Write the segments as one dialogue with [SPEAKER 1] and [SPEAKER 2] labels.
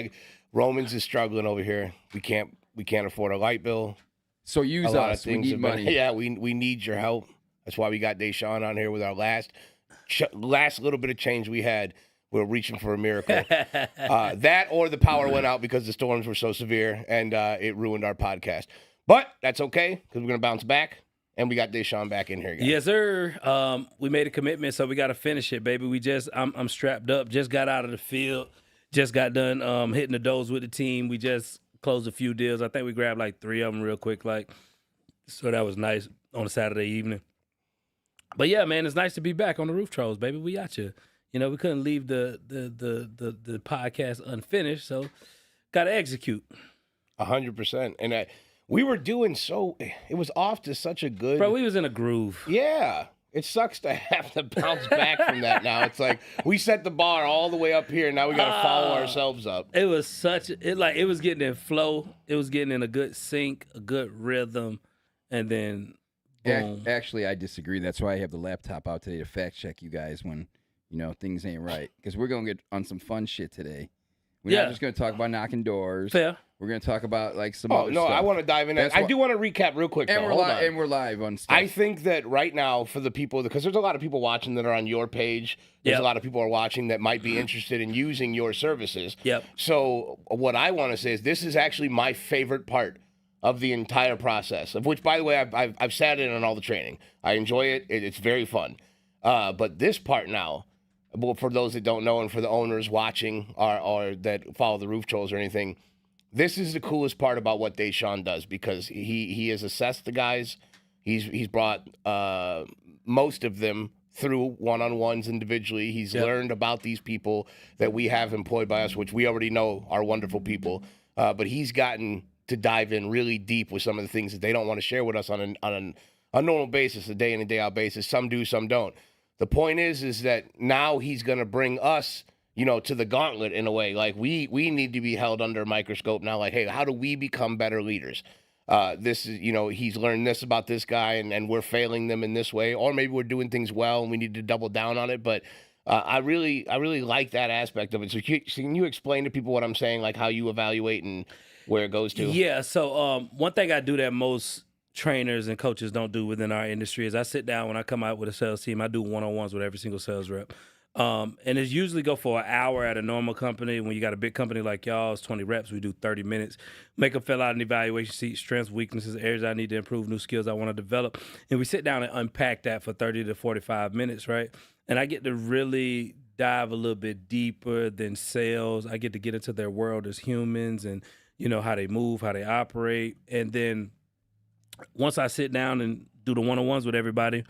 [SPEAKER 1] bag. Romans is struggling over here. We can't afford a light bill.
[SPEAKER 2] So use us. We need money.
[SPEAKER 1] Yeah, we need your help. That's why we got Dashaun on here with our last little bit of change we had. We're reaching for a miracle. That or the power went out because the storms were so severe and it ruined our podcast. But that's okay because we're going to bounce back. And we got Dashaun back in here again.
[SPEAKER 3] Yes, sir. We made a commitment, so we got to finish it, baby. I'm strapped up. Just got out of the field. Just got done hitting the doors with the team. We just closed a few deals. I think we grabbed like 3 of them real quick, so that was nice on a Saturday evening. But yeah, man, it's nice to be back on the roof, Trollz, baby. We got you. You know, we couldn't leave the podcast unfinished, so got to execute.
[SPEAKER 1] 100%. And we were doing it was off to such a good.
[SPEAKER 3] Bro, we was in a groove.
[SPEAKER 1] Yeah. It sucks to have to bounce back from that now. It's like we set the bar all the way up here, and now we got to follow ourselves up.
[SPEAKER 3] It was it was getting in flow. It was getting in a good sync, a good rhythm, and then boom.
[SPEAKER 2] Actually, I disagree. That's why I have the laptop out today to fact check you guys when, things ain't right. Because we're going to get on some fun shit today. We're not just going to talk about knocking doors.
[SPEAKER 3] Fair.
[SPEAKER 2] We're going to talk about some other stuff.
[SPEAKER 1] I want to dive in. I do want to recap real quick,
[SPEAKER 2] and
[SPEAKER 1] though.
[SPEAKER 2] We're live on stuff.
[SPEAKER 1] I think that right now for the people, because there's a lot of people watching that are on your page. There's a lot of people are watching that might be interested in using your services.
[SPEAKER 3] Yep.
[SPEAKER 1] So what I want to say is this is actually my favorite part of the entire process, of which, by the way, I've sat in on all the training. I enjoy it. It's very fun. But this part now, well, for those that don't know and for the owners watching or that follow the Roof Trolls or anything, this is the coolest part about what Dashaun does because he has assessed the guys. He's brought most of them through one-on-ones individually. He's learned about these people that we have employed by us, which we already know are wonderful people. But he's gotten to dive in really deep with some of the things that they don't want to share with us on a normal basis, a day in and day out basis. Some do, some don't. The point is that now he's going to bring us, to the gauntlet in a way. Like we need to be held under a microscope now. Like, hey, how do we become better leaders? This is, he's learned this about this guy and we're failing them in this way, or maybe we're doing things well and we need to double down on it. But I really like that aspect of it. So can you explain to people what I'm saying, like how you evaluate and where it goes to?
[SPEAKER 3] Yeah. So one thing I do that most trainers and coaches don't do within our industry is I sit down when I come out with a sales team. I do one-on-ones with every single sales rep. And it's usually go for an hour at a normal company. When you got a big company like y'all, it's 20 reps. We do 30 minutes. Make them fill out an evaluation sheet, strengths, weaknesses, areas I need to improve, new skills I want to develop. And we sit down and unpack that for 30 to 45 minutes, right? And I get to really dive a little bit deeper than sales. I get to get into their world as humans and, how they move, how they operate. And then once I sit down and do the one-on-ones with everybody,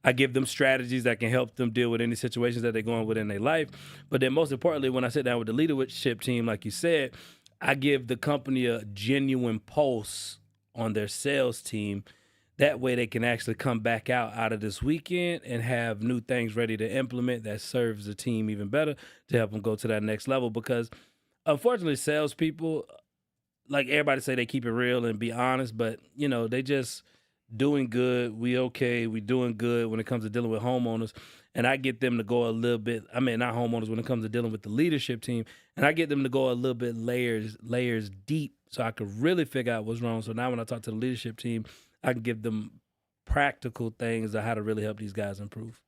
[SPEAKER 3] I give them strategies that can help them deal with any situations that they're going with in their life. But then most importantly, when I sit down with the leadership team, like you said, I give the company a genuine pulse on their sales team. That way they can actually come back out of this weekend and have new things ready to implement that serves the team even better to help them go to that next level. Because unfortunately, salespeople, like everybody say, they keep it real and be honest, but, they just doing good. We okay. We doing good when it comes to dealing with homeowners. And I get them to go a little bit, not homeowners, when it comes to dealing with the leadership team. And I get them to go a little bit layers deep so I could really figure out what's wrong. So now when I talk to the leadership team, I can give them practical things on how to really help these guys improve.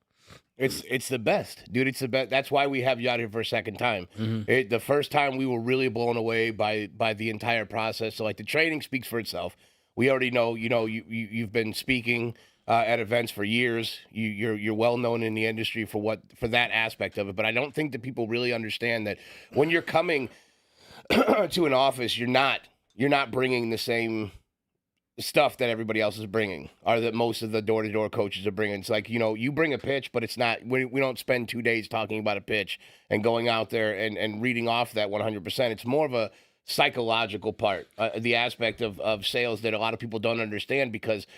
[SPEAKER 1] It's the best, dude. It's the best. That's why we have you out here for a second time.
[SPEAKER 3] Mm-hmm.
[SPEAKER 1] The first time we were really blown away by the entire process. So like the training speaks for itself. We already know, you've been speaking at events for years. You're well known in the industry for that aspect of it. But I don't think that people really understand that when you're coming to an office, you're not bringing the same stuff that everybody else is bringing, or that most of the door-to-door coaches are bringing. It's like, you bring a pitch, but it's not, we don't spend 2 days talking about a pitch and going out there and reading off that 100%. It's more of a psychological part, the aspect of sales that a lot of people don't understand, because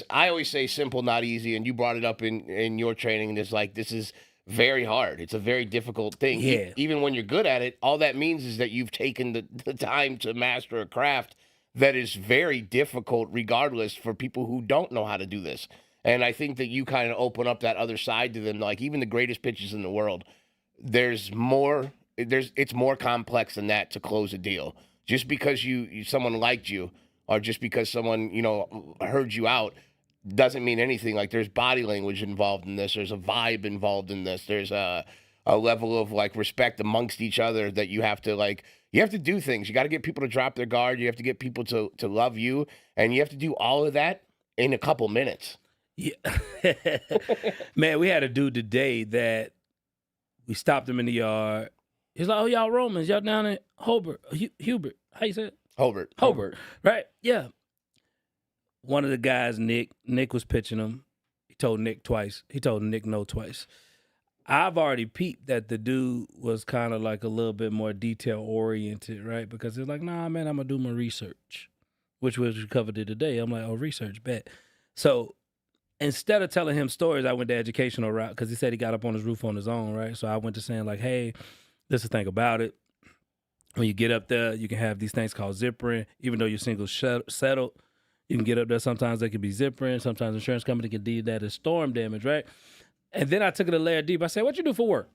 [SPEAKER 1] I always say simple, not easy. And you brought it up in your training. And it's like, this is very hard. It's a very difficult thing.
[SPEAKER 3] Yeah.
[SPEAKER 1] Even when you're good at it, all that means is that you've taken the time to master a craft that is very difficult regardless for people who don't know how to do this. And I think that you kind of open up that other side to them. Like even the greatest pitches in the world, there's more it's more complex than that to close a deal. Just because someone liked you, or just because someone heard you out, doesn't mean anything. Like, there's body language involved in this. There's a vibe involved in this. There's a level of like respect amongst each other that you have to do things. You got to get people to drop their guard. You have to get people to love you, and you have to do all of that in a couple minutes.
[SPEAKER 3] Yeah. Man, we had a dude today that we stopped him in the yard. He's like, "Oh, y'all Romans, y'all down in Hobart, Hubert. How you say it?
[SPEAKER 1] Hobart.
[SPEAKER 3] Right? Yeah." One of the guys, Nick was pitching him. He told Nick twice. He told Nick no twice. I've already peeped that the dude was kind of like a little bit more detail oriented, right? Because he's like, "Nah, man, I'm gonna do my research," which was we covered it today. I'm like, "Oh, research, bet." So instead of telling him stories, I went the educational route because he said he got up on his roof on his own, right? So I went to saying like, "Hey, this is the thing about it. When you get up there, you can have these things called zippering. Even though you're single settled, you can get up there. Sometimes they can be zippering. Sometimes insurance company can deem that as storm damage, right?" And then I took it a layer deep. I said, "What you do for work?"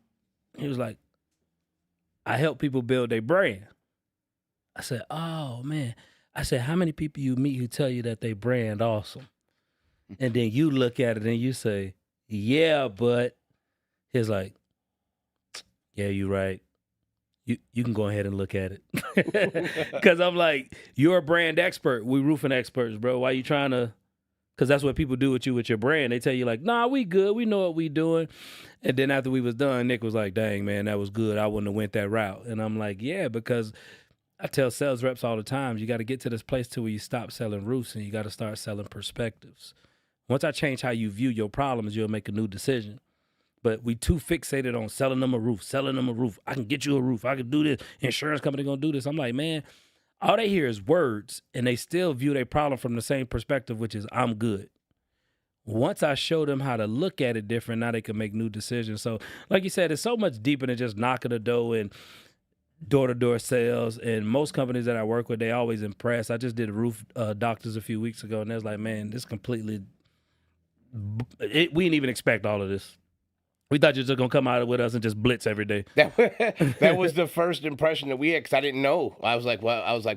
[SPEAKER 3] He was like, "I help people build their brand." I said, "Oh, man." I said, "How many people you meet who tell you that they brand awesome?" And then you look at it and you say, "Yeah, but." He's like, "Yeah, you're right. You can go ahead and look at it." Because I'm like, "You're a brand expert. We roofing experts, bro. Why you trying to?" Because that's what people do with you with your brand. They tell you like, "Nah, we good. We know what we doing." And then after we was done, Nick was like, "Dang, man, that was good. I wouldn't have went that route." And I'm like, "Yeah," because I tell sales reps all the time, you got to get to this place to where you stop selling roofs and you got to start selling perspectives. Once I change how you view your problems, you'll make a new decision. But we too fixated on selling them a roof. I can get you a roof. I can do this. Insurance company gonna do this. I'm like, man, all they hear is words, and they still view their problem from the same perspective, which is I'm good. Once I show them how to look at it different, now they can make new decisions. So, like you said, it's so much deeper than just knocking the door and door-to-door sales. And most companies that I work with, they always impress. I just did roof doctors a few weeks ago, and they was like, man, this completely, we didn't even expect all of this. We thought you were just going to come out with us and just blitz every day.
[SPEAKER 1] That was the first impression that we had, because I didn't know. I was like,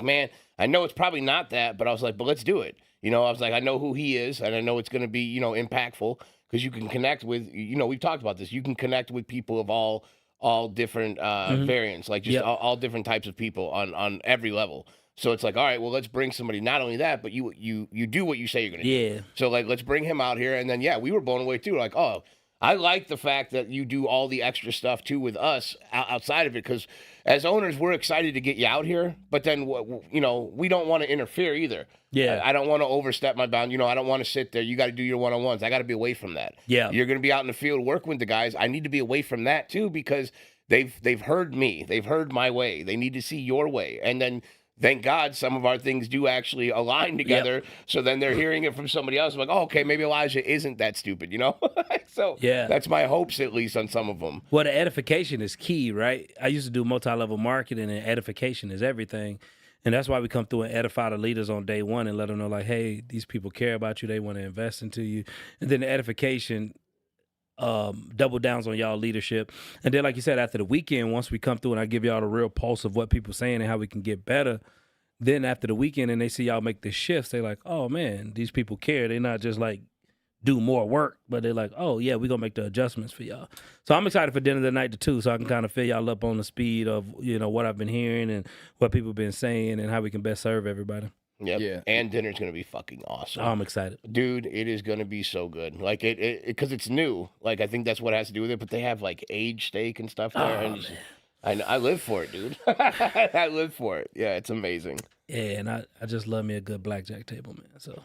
[SPEAKER 1] man, I know it's probably not that, but I was like, but let's do it. I was like, I know who he is, and I know it's going to be, impactful, because you can connect with, we've talked about this. You can connect with people of all different variants, like just all different types of people on every level. So it's like, all right, well, let's bring somebody. Not only that, but you do what you say you're going to do. So like, let's bring him out here, and then we were blown away too. Like, oh, I like the fact that you do all the extra stuff too with us outside of it, because as owners, we're excited to get you out here, but then we don't want to interfere either. Yeah, I don't want to overstep my bound. I don't want to sit there. You got to do your one-on-ones. I got to be away from that. Yeah, you're going to be out in the field working with the guys. I need to be away from that too, because they've heard me. They've heard my way. They need to see your way, and then. Thank God some of our things do actually align together. Yep. So then they're hearing it from somebody else. I'm like, oh, okay, maybe Elijah isn't that stupid, So that's my hopes, at least, on some of them.
[SPEAKER 3] Well, the edification is key, right? I used to do multi-level marketing, and edification is everything. And that's why we come through and edify the leaders on day one and let them know, like, hey, these people care about you. They want to invest into you. And then the edification double downs on y'all leadership. And then, like you said, after the weekend, once we come through and I give y'all the real pulse of what people saying and how we can get better, then after the weekend and they see y'all make the shifts, they like, oh man, these people care. They're not just like do more work, but they're like, oh yeah, we're gonna make the adjustments for y'all. So I'm excited for dinner tonight too, so I can kind of fill y'all up on the speed of what I've been hearing and what people have been saying and how we can best serve everybody.
[SPEAKER 1] Yep. Yeah, and dinner's gonna be fucking awesome.
[SPEAKER 3] Oh, I'm excited,
[SPEAKER 1] dude. It is gonna be so good. Like it because it's new. Like I think that's what has to do with it. But they have like aged steak and stuff there.
[SPEAKER 3] Oh,
[SPEAKER 1] and I live for it, dude. I live for it. Yeah, it's amazing.
[SPEAKER 3] Yeah, and I just love me a good blackjack table, man. So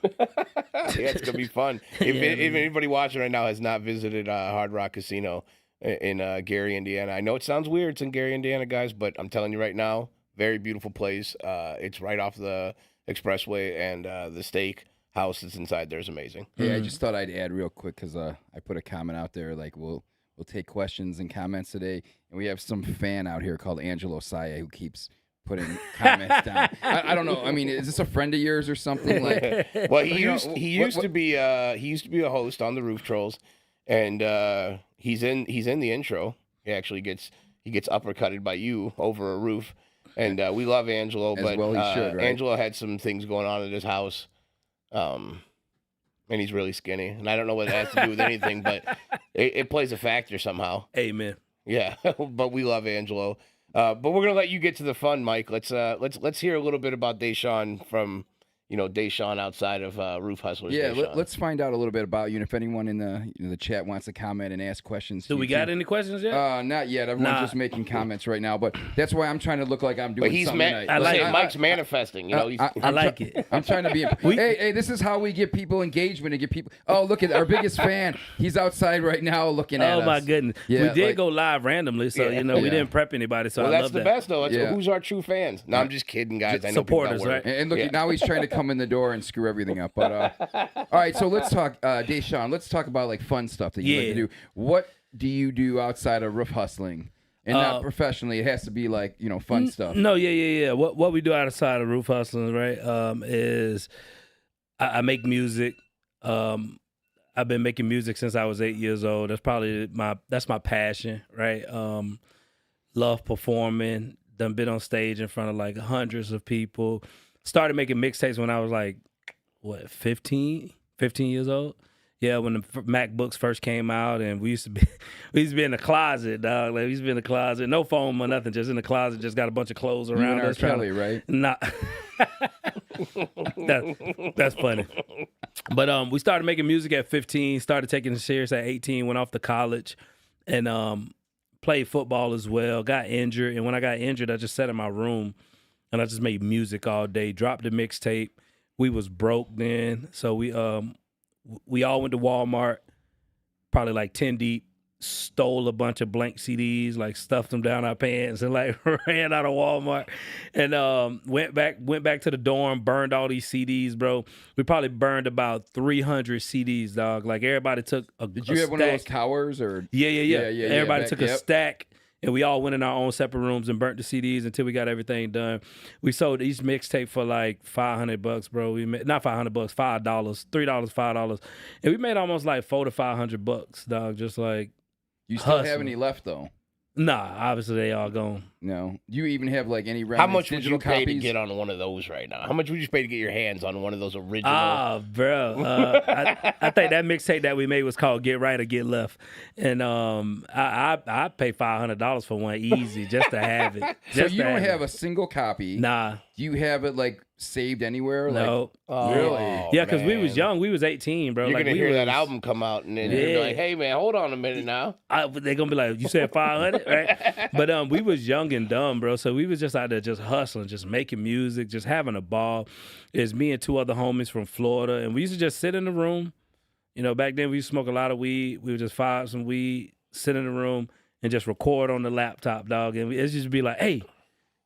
[SPEAKER 1] it's gonna be fun. If anybody watching right now has not visited Hard Rock Casino in Gary, Indiana, I know it sounds weird. It's in Gary, Indiana, guys, but I'm telling you right now, very beautiful place. It's right off the expressway, and the steak house that's inside there is amazing.
[SPEAKER 2] Yeah, I just thought I'd add real quick because I put a comment out there like we'll take questions and comments today, and we have some fan out here called Angelo Saya who keeps putting comments down. I don't know. I mean, is this a friend of yours or something? Like,
[SPEAKER 1] well, he used to be a host on the Roof Trolls, and he's in the intro. He actually gets he gets uppercutted by you over a roof. And we love Angelo,
[SPEAKER 2] As
[SPEAKER 1] but
[SPEAKER 2] well he should, right?
[SPEAKER 1] Angelo had some things going on at his house. And he's really skinny. And I don't know what it has to do with anything, but it plays a factor somehow.
[SPEAKER 3] Amen.
[SPEAKER 1] Yeah, but we love Angelo. But we're gonna let you get to the fun, Mike. Let's hear a little bit about Dashaun from Dashaun outside of Roof Hustlers.
[SPEAKER 2] Yeah,
[SPEAKER 1] Dashaun.
[SPEAKER 2] let's find out a little bit about you. And if anyone in the chat wants to comment and ask questions,
[SPEAKER 3] Do we got any questions yet?
[SPEAKER 2] Not yet. Everyone's just making comments right now, but that's why I'm trying to look like I'm doing
[SPEAKER 1] But he's
[SPEAKER 2] something.
[SPEAKER 3] I like it.
[SPEAKER 1] Mike's manifesting. He's,
[SPEAKER 3] I like it.
[SPEAKER 2] I'm trying to be. Hey, this is how we get people engagement and get people. Oh, look at our biggest fan. He's outside right now looking at us.
[SPEAKER 3] Oh my goodness.
[SPEAKER 2] Yeah,
[SPEAKER 3] we did go live randomly, so we didn't prep anybody. So
[SPEAKER 1] well,
[SPEAKER 3] I
[SPEAKER 1] that's
[SPEAKER 3] love
[SPEAKER 1] the
[SPEAKER 3] that.
[SPEAKER 1] best though.
[SPEAKER 2] Yeah.
[SPEAKER 1] Who's our true fans? No, I'm just kidding, guys. I know
[SPEAKER 3] Supporters,
[SPEAKER 1] people that
[SPEAKER 3] right?
[SPEAKER 1] work.
[SPEAKER 2] And look, now he's trying to come in the door and screw everything up. But all right, so let's talk, Dashaun. Let's talk about like fun stuff that you like to do. What do you do outside of roof hustling? And not professionally. It has to be like fun stuff.
[SPEAKER 3] No, yeah. What we do outside of roof hustling, right? Is I make music. I've been making music since I was 8 years old. That's probably my passion, right? Love performing. Done been on stage in front of like hundreds of people. Started making mixtapes when I was like, 15 years old. Yeah, when the MacBooks first came out, and we used to be in the closet, dog. Like we used to be in the closet, no phone or nothing, just in the closet, just got a bunch of clothes around
[SPEAKER 2] You and
[SPEAKER 3] us.
[SPEAKER 2] R. Kelly, right?
[SPEAKER 3] Nah. That's funny. But we started making music at 15, started taking it serious at 18, went off to college, and played football as well. Got injured, and when I got injured, I just sat in my room and I just made music all day. Dropped a mixtape. We was broke then, so we all went to Walmart, probably like 10 deep, stole a bunch of blank CDs, like stuffed them down our pants, and like ran out of Walmart, and went back to the dorm, burned all these CDs, bro. We probably burned about 300 CDs, dog. Like everybody took a
[SPEAKER 2] Did you have one of those towers or?
[SPEAKER 3] Yeah. Everybody took a
[SPEAKER 2] Yep.
[SPEAKER 3] stack. And we all went in our own separate rooms and burnt the CDs until we got everything done. We sold each mixtape for like $500, bro. We made not $500, $5, $3, $5, and we made almost like $400 to $500, dog. Just like
[SPEAKER 2] You still have
[SPEAKER 3] hustling.
[SPEAKER 2] any left though?
[SPEAKER 3] Nah, obviously they all gone.
[SPEAKER 2] No. Do you even have like any
[SPEAKER 1] How
[SPEAKER 2] remnants,
[SPEAKER 1] much would
[SPEAKER 2] digital
[SPEAKER 1] you pay to
[SPEAKER 2] copies?
[SPEAKER 1] get on one of those right now? How much would you pay to get your hands on one of those original?
[SPEAKER 3] Bro. I think that mixtape that we made was called "Get Right or Get Left," and I pay $500 for one easy just to have it.
[SPEAKER 2] So you don't have a single copy.
[SPEAKER 3] Nah.
[SPEAKER 2] Do you have it like saved anywhere?
[SPEAKER 3] No.
[SPEAKER 1] Oh,
[SPEAKER 2] Really?
[SPEAKER 3] Yeah, because we was
[SPEAKER 1] man.
[SPEAKER 3] young. We was 18, bro.
[SPEAKER 1] You're
[SPEAKER 3] like,
[SPEAKER 1] gonna
[SPEAKER 3] we
[SPEAKER 1] hear that
[SPEAKER 3] was-
[SPEAKER 1] album come out, and then you're gonna be like, "Hey, man, hold on a minute now."
[SPEAKER 3] They're gonna be like, "You said 500, right?" But we was young and dumb, bro. So we was just out there just hustling, just making music, just having a ball. It's me and two other homies from Florida, and we used to just sit in the room. Back then we used to smoke a lot of weed. We would just fire up some weed, sit in the room, and just record on the laptop, dog. And it's just be like, "Hey,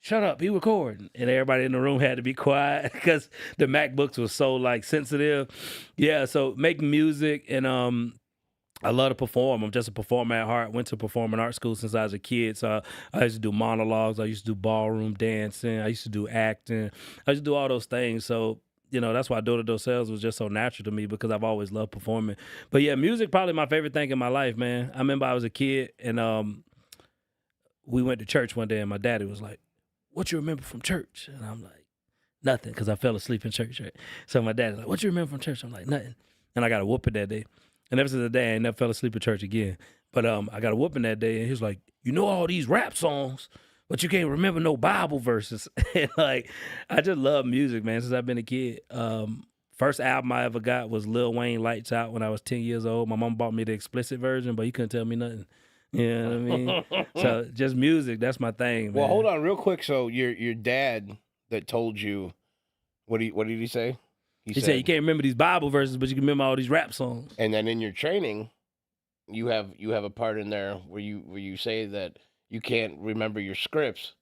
[SPEAKER 3] shut up, he recording." And everybody in the room had to be quiet because the MacBooks was so like sensitive. Yeah, so making music, and I love to perform. I'm just a performer at heart. Went to performing art school since I was a kid. So I used to do monologues. I used to do ballroom dancing. I used to do acting. I used to do all those things. So, that's why door-to-door sales was just so natural to me, because I've always loved performing. But yeah, music probably my favorite thing in my life, man. I remember I was a kid, and we went to church one day, and my daddy was like, "What you remember from church?" And I'm like, "Nothing," because I fell asleep in church, right? So my daddy's like, "What you remember from church?" I'm like, "Nothing." And I got a whooping that day. And ever since that day, I ain't never fell asleep in church again. But I got a whooping that day, and he was like, "You know all these rap songs, but you can't remember no Bible verses." And like, I just love music, man, since I've been a kid. First album I ever got was Lil Wayne Lights Out when I was 10 years old. My mom bought me the explicit version, but you couldn't tell me nothing. You know what I mean? So just music, that's my thing, man.
[SPEAKER 1] Well, hold on real quick. So your dad that told you, what did he say?
[SPEAKER 3] He said you can't remember these Bible verses, but you can remember all these rap songs.
[SPEAKER 1] And then in your training, you have a part in there where you say that you can't remember your scripts,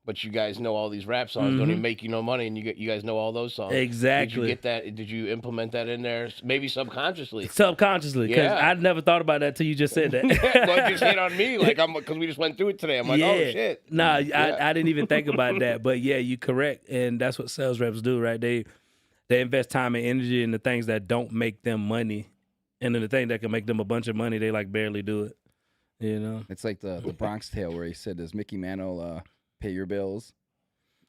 [SPEAKER 1] but you guys know all these rap songs. Don't even make you no money, and you guys know all those songs.
[SPEAKER 3] Exactly.
[SPEAKER 1] Did you get that? Did you implement that in there? Maybe subconsciously.
[SPEAKER 3] Subconsciously, because
[SPEAKER 1] Yeah.
[SPEAKER 3] I'd never thought about that till you just said that.
[SPEAKER 1] Well, it just hit on me, like because we just went through it today. I'm like, oh shit.
[SPEAKER 3] Nah,
[SPEAKER 1] Yeah.
[SPEAKER 3] I didn't even think about that. But yeah, you're correct. And that's what sales reps do, right? They invest time and energy in the things that don't make them money. And then the thing that can make them a bunch of money, they like barely do it. You know,
[SPEAKER 2] It's like the Bronx Tale where he said, "Does Mickey Mantle pay your bills?"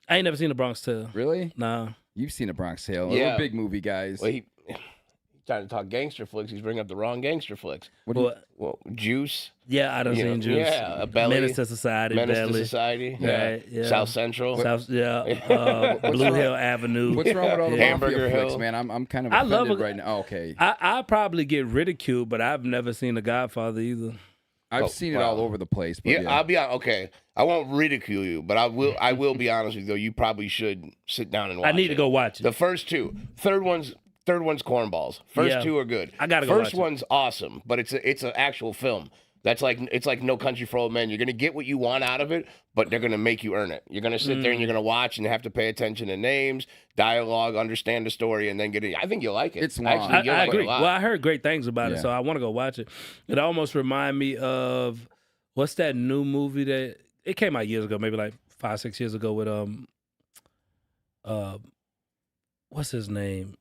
[SPEAKER 3] I ain't never seen the Bronx Tale.
[SPEAKER 2] Really?
[SPEAKER 3] Nah.
[SPEAKER 2] You've seen a Bronx Tale.
[SPEAKER 1] Yeah.
[SPEAKER 2] We're big movie guys.
[SPEAKER 1] Well, he's trying to talk gangster flicks. He's bringing up the wrong gangster flicks. Well, Juice.
[SPEAKER 3] Yeah, I done
[SPEAKER 1] You know,
[SPEAKER 3] seen Juice.
[SPEAKER 1] yeah, a Belly.
[SPEAKER 3] Menace to Society.
[SPEAKER 1] Menace
[SPEAKER 3] Belly.
[SPEAKER 1] to Society. Yeah.
[SPEAKER 3] Right, yeah.
[SPEAKER 1] South Central.
[SPEAKER 3] South, Blue Hill Avenue.
[SPEAKER 2] What's wrong with all the
[SPEAKER 1] Hamburger
[SPEAKER 2] mafia flicks,
[SPEAKER 1] Hill.
[SPEAKER 2] man? I'm kind of
[SPEAKER 3] I love
[SPEAKER 2] offended
[SPEAKER 3] a-
[SPEAKER 2] right now. Oh, okay.
[SPEAKER 3] I probably get ridiculed, but I've never seen The Godfather either.
[SPEAKER 2] I've seen it
[SPEAKER 1] wow.
[SPEAKER 2] all over the place. But
[SPEAKER 1] Yeah, I'll be okay. I won't ridicule you, but I will be honest with you. Though you probably should sit down and watch.
[SPEAKER 3] I need to go watch it.
[SPEAKER 1] The first two, third one's cornballs. First
[SPEAKER 3] Yeah.
[SPEAKER 1] two are good.
[SPEAKER 3] I gotta go
[SPEAKER 1] First
[SPEAKER 3] watch it.
[SPEAKER 1] one's awesome, but it's an actual film. It's like No Country for Old Men. You're gonna get what you want out of it, but they're gonna make you earn it. You're gonna sit there and you're gonna watch and have to pay attention to names, dialogue, understand the story, and then get it. I think you'll like it.
[SPEAKER 2] It's long.
[SPEAKER 1] Actually, you'll
[SPEAKER 3] I
[SPEAKER 1] like
[SPEAKER 3] agree.
[SPEAKER 1] it a lot.
[SPEAKER 3] Well, I heard great things about it,
[SPEAKER 2] Yeah.
[SPEAKER 3] so I want to go watch it. It almost remind me of what's that new movie that it came out years ago, maybe like 5-6 years ago with what's his name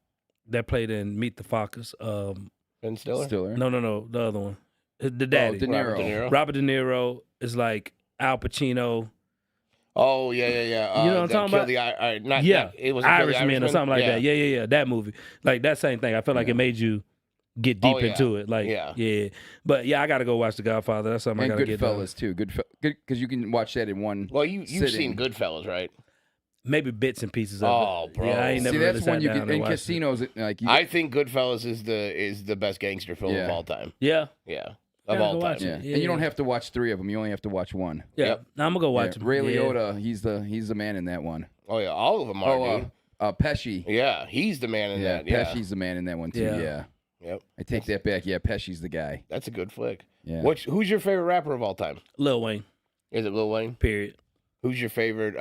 [SPEAKER 3] that played in Meet the Fockers?
[SPEAKER 1] Ben Stiller.
[SPEAKER 2] Stiller.
[SPEAKER 3] No, the other one, the daddy,
[SPEAKER 2] De Niro.
[SPEAKER 1] Robert De Niro.
[SPEAKER 3] Robert De Niro is like Al Pacino.
[SPEAKER 1] Oh yeah.
[SPEAKER 3] You know what I'm talking about? Yeah,
[SPEAKER 1] It was
[SPEAKER 3] Irishman or something like that. Yeah. That movie, like that same thing. I felt like it made you get deep
[SPEAKER 1] Oh, yeah.
[SPEAKER 3] into it. Like,
[SPEAKER 1] Yeah.
[SPEAKER 3] But yeah, I got to go watch The Godfather. That's something
[SPEAKER 2] And
[SPEAKER 3] I got to get done.
[SPEAKER 2] Goodfellas too. Good because you can watch that in one.
[SPEAKER 1] Well, you've
[SPEAKER 2] sitting.
[SPEAKER 1] seen Goodfellas, right?
[SPEAKER 3] Maybe bits and pieces of
[SPEAKER 1] Oh,
[SPEAKER 3] it.
[SPEAKER 1] bro.
[SPEAKER 3] Yeah, I ain't never
[SPEAKER 2] See,
[SPEAKER 3] really
[SPEAKER 2] that's
[SPEAKER 3] sat
[SPEAKER 2] one you
[SPEAKER 3] down
[SPEAKER 2] can
[SPEAKER 3] and
[SPEAKER 2] in
[SPEAKER 3] watched it.
[SPEAKER 2] casinos. Like you,
[SPEAKER 1] I think Goodfellas is the best gangster film of
[SPEAKER 2] Yeah.
[SPEAKER 1] all time.
[SPEAKER 3] Yeah,
[SPEAKER 1] Yeah,
[SPEAKER 3] Yeah,
[SPEAKER 1] of
[SPEAKER 3] go
[SPEAKER 1] all
[SPEAKER 3] watch
[SPEAKER 1] time.
[SPEAKER 3] it.
[SPEAKER 2] yeah.
[SPEAKER 3] Yeah,
[SPEAKER 2] and you don't
[SPEAKER 3] yeah.
[SPEAKER 2] have to watch 3 of them. You only have to watch one.
[SPEAKER 3] yeah.
[SPEAKER 1] Yep.
[SPEAKER 3] Now I'm gonna go watch
[SPEAKER 2] Yeah.
[SPEAKER 3] him.
[SPEAKER 2] Ray
[SPEAKER 3] Yeah.
[SPEAKER 2] Liotta, he's the man in that one.
[SPEAKER 1] Oh yeah, all of them are. Dude.
[SPEAKER 2] Pesci.
[SPEAKER 1] Yeah, he's the man in
[SPEAKER 2] Yeah,
[SPEAKER 1] that. Yeah,
[SPEAKER 2] Pesci's the man in that one too.
[SPEAKER 3] Yeah.
[SPEAKER 2] Yeah.
[SPEAKER 1] Yep,
[SPEAKER 2] I take that back. Yeah, Pesci's the guy.
[SPEAKER 1] that's a good flick.
[SPEAKER 2] Yeah.
[SPEAKER 1] Who's your favorite rapper of all time?
[SPEAKER 3] Lil Wayne.
[SPEAKER 1] Is it Lil Wayne?
[SPEAKER 3] Period.
[SPEAKER 1] Who's your favorite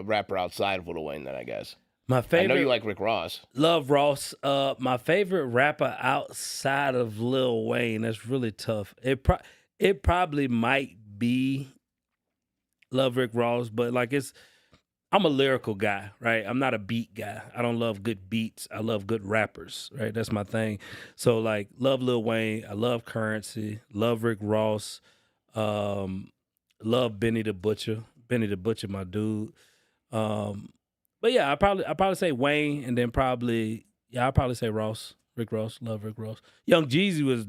[SPEAKER 1] rapper outside of Lil Wayne? Then I guess.
[SPEAKER 3] My
[SPEAKER 1] I
[SPEAKER 3] favorite.
[SPEAKER 1] know you like Rick Ross.
[SPEAKER 3] Love Ross. My favorite rapper outside of Lil Wayne. That's really tough. It probably might be Love Rick Ross, but like I'm a lyrical guy, right? I'm not a beat guy. I don't love good beats. I love good rappers, right? That's my thing. So like, love Lil Wayne. I love Currency. Love Rick Ross. Love Benny the Butcher. Benny the Butcher, my dude. But yeah, I probably say Wayne, and then I'll probably say Ross. Rick Ross. Love Rick Ross. Young Jeezy was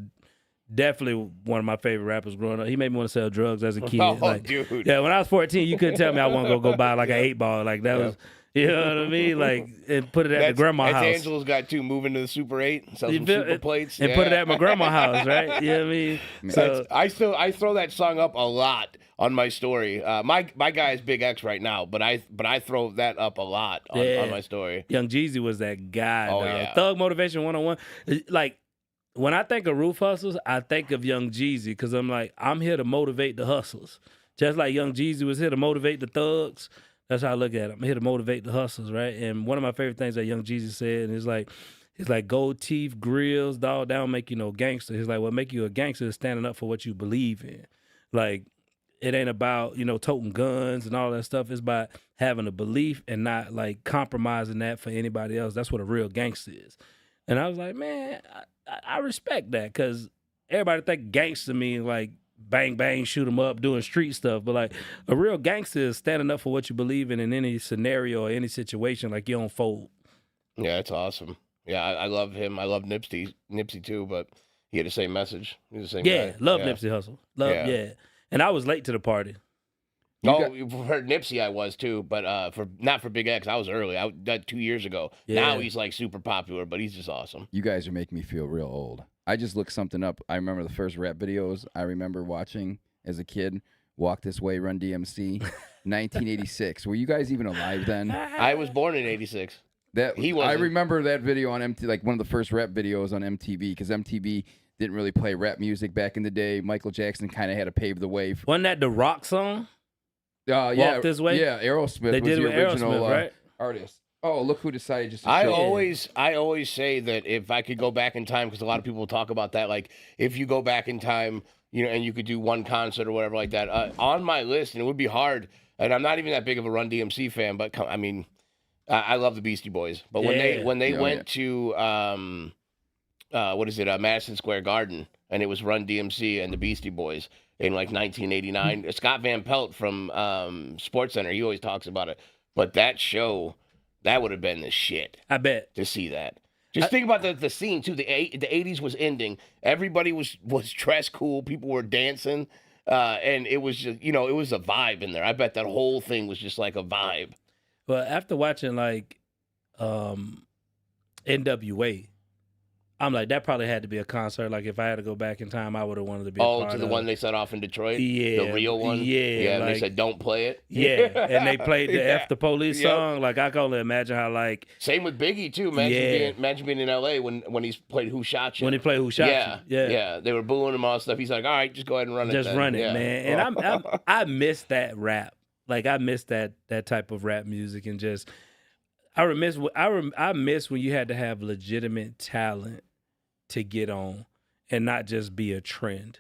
[SPEAKER 3] definitely one of my favorite rappers growing up. He made me want to sell drugs as a kid.
[SPEAKER 1] Oh,
[SPEAKER 3] Like,
[SPEAKER 1] dude.
[SPEAKER 3] yeah, when I was 14, you couldn't tell me I want to go buy like an 8-ball. Like that was, you know what I mean? Like, and put it at the grandma's
[SPEAKER 1] that's
[SPEAKER 3] house.
[SPEAKER 1] Angela's got too. Moving to the Super 8, sell
[SPEAKER 3] You
[SPEAKER 1] some
[SPEAKER 3] feel
[SPEAKER 1] super
[SPEAKER 3] it?
[SPEAKER 1] plates,
[SPEAKER 3] And put it at my grandma's house, right? You know what I mean? So
[SPEAKER 1] I throw that song up a lot on my story. My guy is Big X right now, but I throw that up a lot on my story.
[SPEAKER 3] Young Jeezy was that guy.
[SPEAKER 1] Oh,
[SPEAKER 3] dog.
[SPEAKER 1] yeah.
[SPEAKER 3] Thug Motivation 101. Like, when I think of roof hustlers, I think of Young Jeezy because I'm like, I'm here to motivate the hustlers. Just like Young Jeezy was here to motivate the thugs. That's how I look at it. I'm here to motivate the hustlers, right? And one of my favorite things that Young Jeezy said is like, gold teeth, grills, dog, that don't make you no gangster. He's like, what make you a gangster is standing up for what you believe in. Like, it ain't about, toting guns and all that stuff. It's about having a belief and not like compromising that for anybody else. That's what a real gangster is. And I was like, man, I respect that because everybody think gangster mean like bang, bang, shoot 'em up, doing street stuff. But like a real gangster is standing up for what you believe in any scenario or any situation, like you don't fold.
[SPEAKER 1] Yeah, it's awesome. Yeah, I love him. I love Nipsey too, but he had the same message. He's the same
[SPEAKER 3] Yeah,
[SPEAKER 1] guy.
[SPEAKER 3] love Nipsey Hussle. Yeah. And I was late to the party.
[SPEAKER 1] For Nipsey, I was too, but not for Big X. I was early. That 2 years ago.
[SPEAKER 3] Yeah.
[SPEAKER 1] Now he's like super popular, but he's just awesome.
[SPEAKER 2] You guys are making me feel real old. I just looked something up. I remember the first rap videos I remember watching as a kid. Walk This Way, Run DMC, 1986. Were you guys even alive then?
[SPEAKER 1] I was born in '86. He
[SPEAKER 2] I
[SPEAKER 1] wasn't.
[SPEAKER 2] remember that video on MTV, like one of the first rap videos on MTV, because MTV didn't really play rap music back in the day. Michael Jackson kind of had to pave the way.
[SPEAKER 3] Wasn't that the rock song?
[SPEAKER 2] Yeah,
[SPEAKER 3] Walk This Way?
[SPEAKER 2] Yeah, Aerosmith
[SPEAKER 3] They
[SPEAKER 2] was
[SPEAKER 3] did it
[SPEAKER 2] the
[SPEAKER 3] with
[SPEAKER 2] original
[SPEAKER 3] Aerosmith, right?
[SPEAKER 2] artist. Oh, look who decided just to
[SPEAKER 1] I
[SPEAKER 2] show.
[SPEAKER 1] always say that if I could go back in time, because a lot of people talk about that, like if you go back in time, and you could do one concert or whatever like that, on my list, and it would be hard, and I'm not even that big of a Run DMC fan, but I mean, I love the Beastie Boys, but when they went to Madison Square Garden, and it was Run DMC and the Beastie Boys, in like 1989. Scott Van Pelt from SportsCenter, he always talks about it. But that show, that would have been the shit.
[SPEAKER 3] I bet.
[SPEAKER 1] To see that. Just think about the scene too. The 80s was ending. Everybody was dressed cool. People were dancing, and it was just it was a vibe in there. I bet that whole thing was just like a vibe.
[SPEAKER 3] Well, after watching like NWA, I'm like, that probably had to be a concert. Like, if I had to go back in time, I would have wanted to be a part
[SPEAKER 1] to the
[SPEAKER 3] of.
[SPEAKER 1] one they set off in Detroit?
[SPEAKER 3] Yeah.
[SPEAKER 1] The real one?
[SPEAKER 3] Yeah.
[SPEAKER 1] And they said, don't play it?
[SPEAKER 3] Yeah. And they played the F the Police
[SPEAKER 1] Yep.
[SPEAKER 3] song. Like, I can only imagine how, like...
[SPEAKER 1] Same with Biggie, too. Imagine being in L.A. when he's played Who Shot You.
[SPEAKER 3] When he played Who Shot You.
[SPEAKER 1] Yeah. They were booing him all stuff. He's like, all right, just go ahead and run it.
[SPEAKER 3] Just run it, man. And I miss that rap. Like, I miss that type of rap music and just... I miss when you had to have legitimate talent to get on and not just be a trend.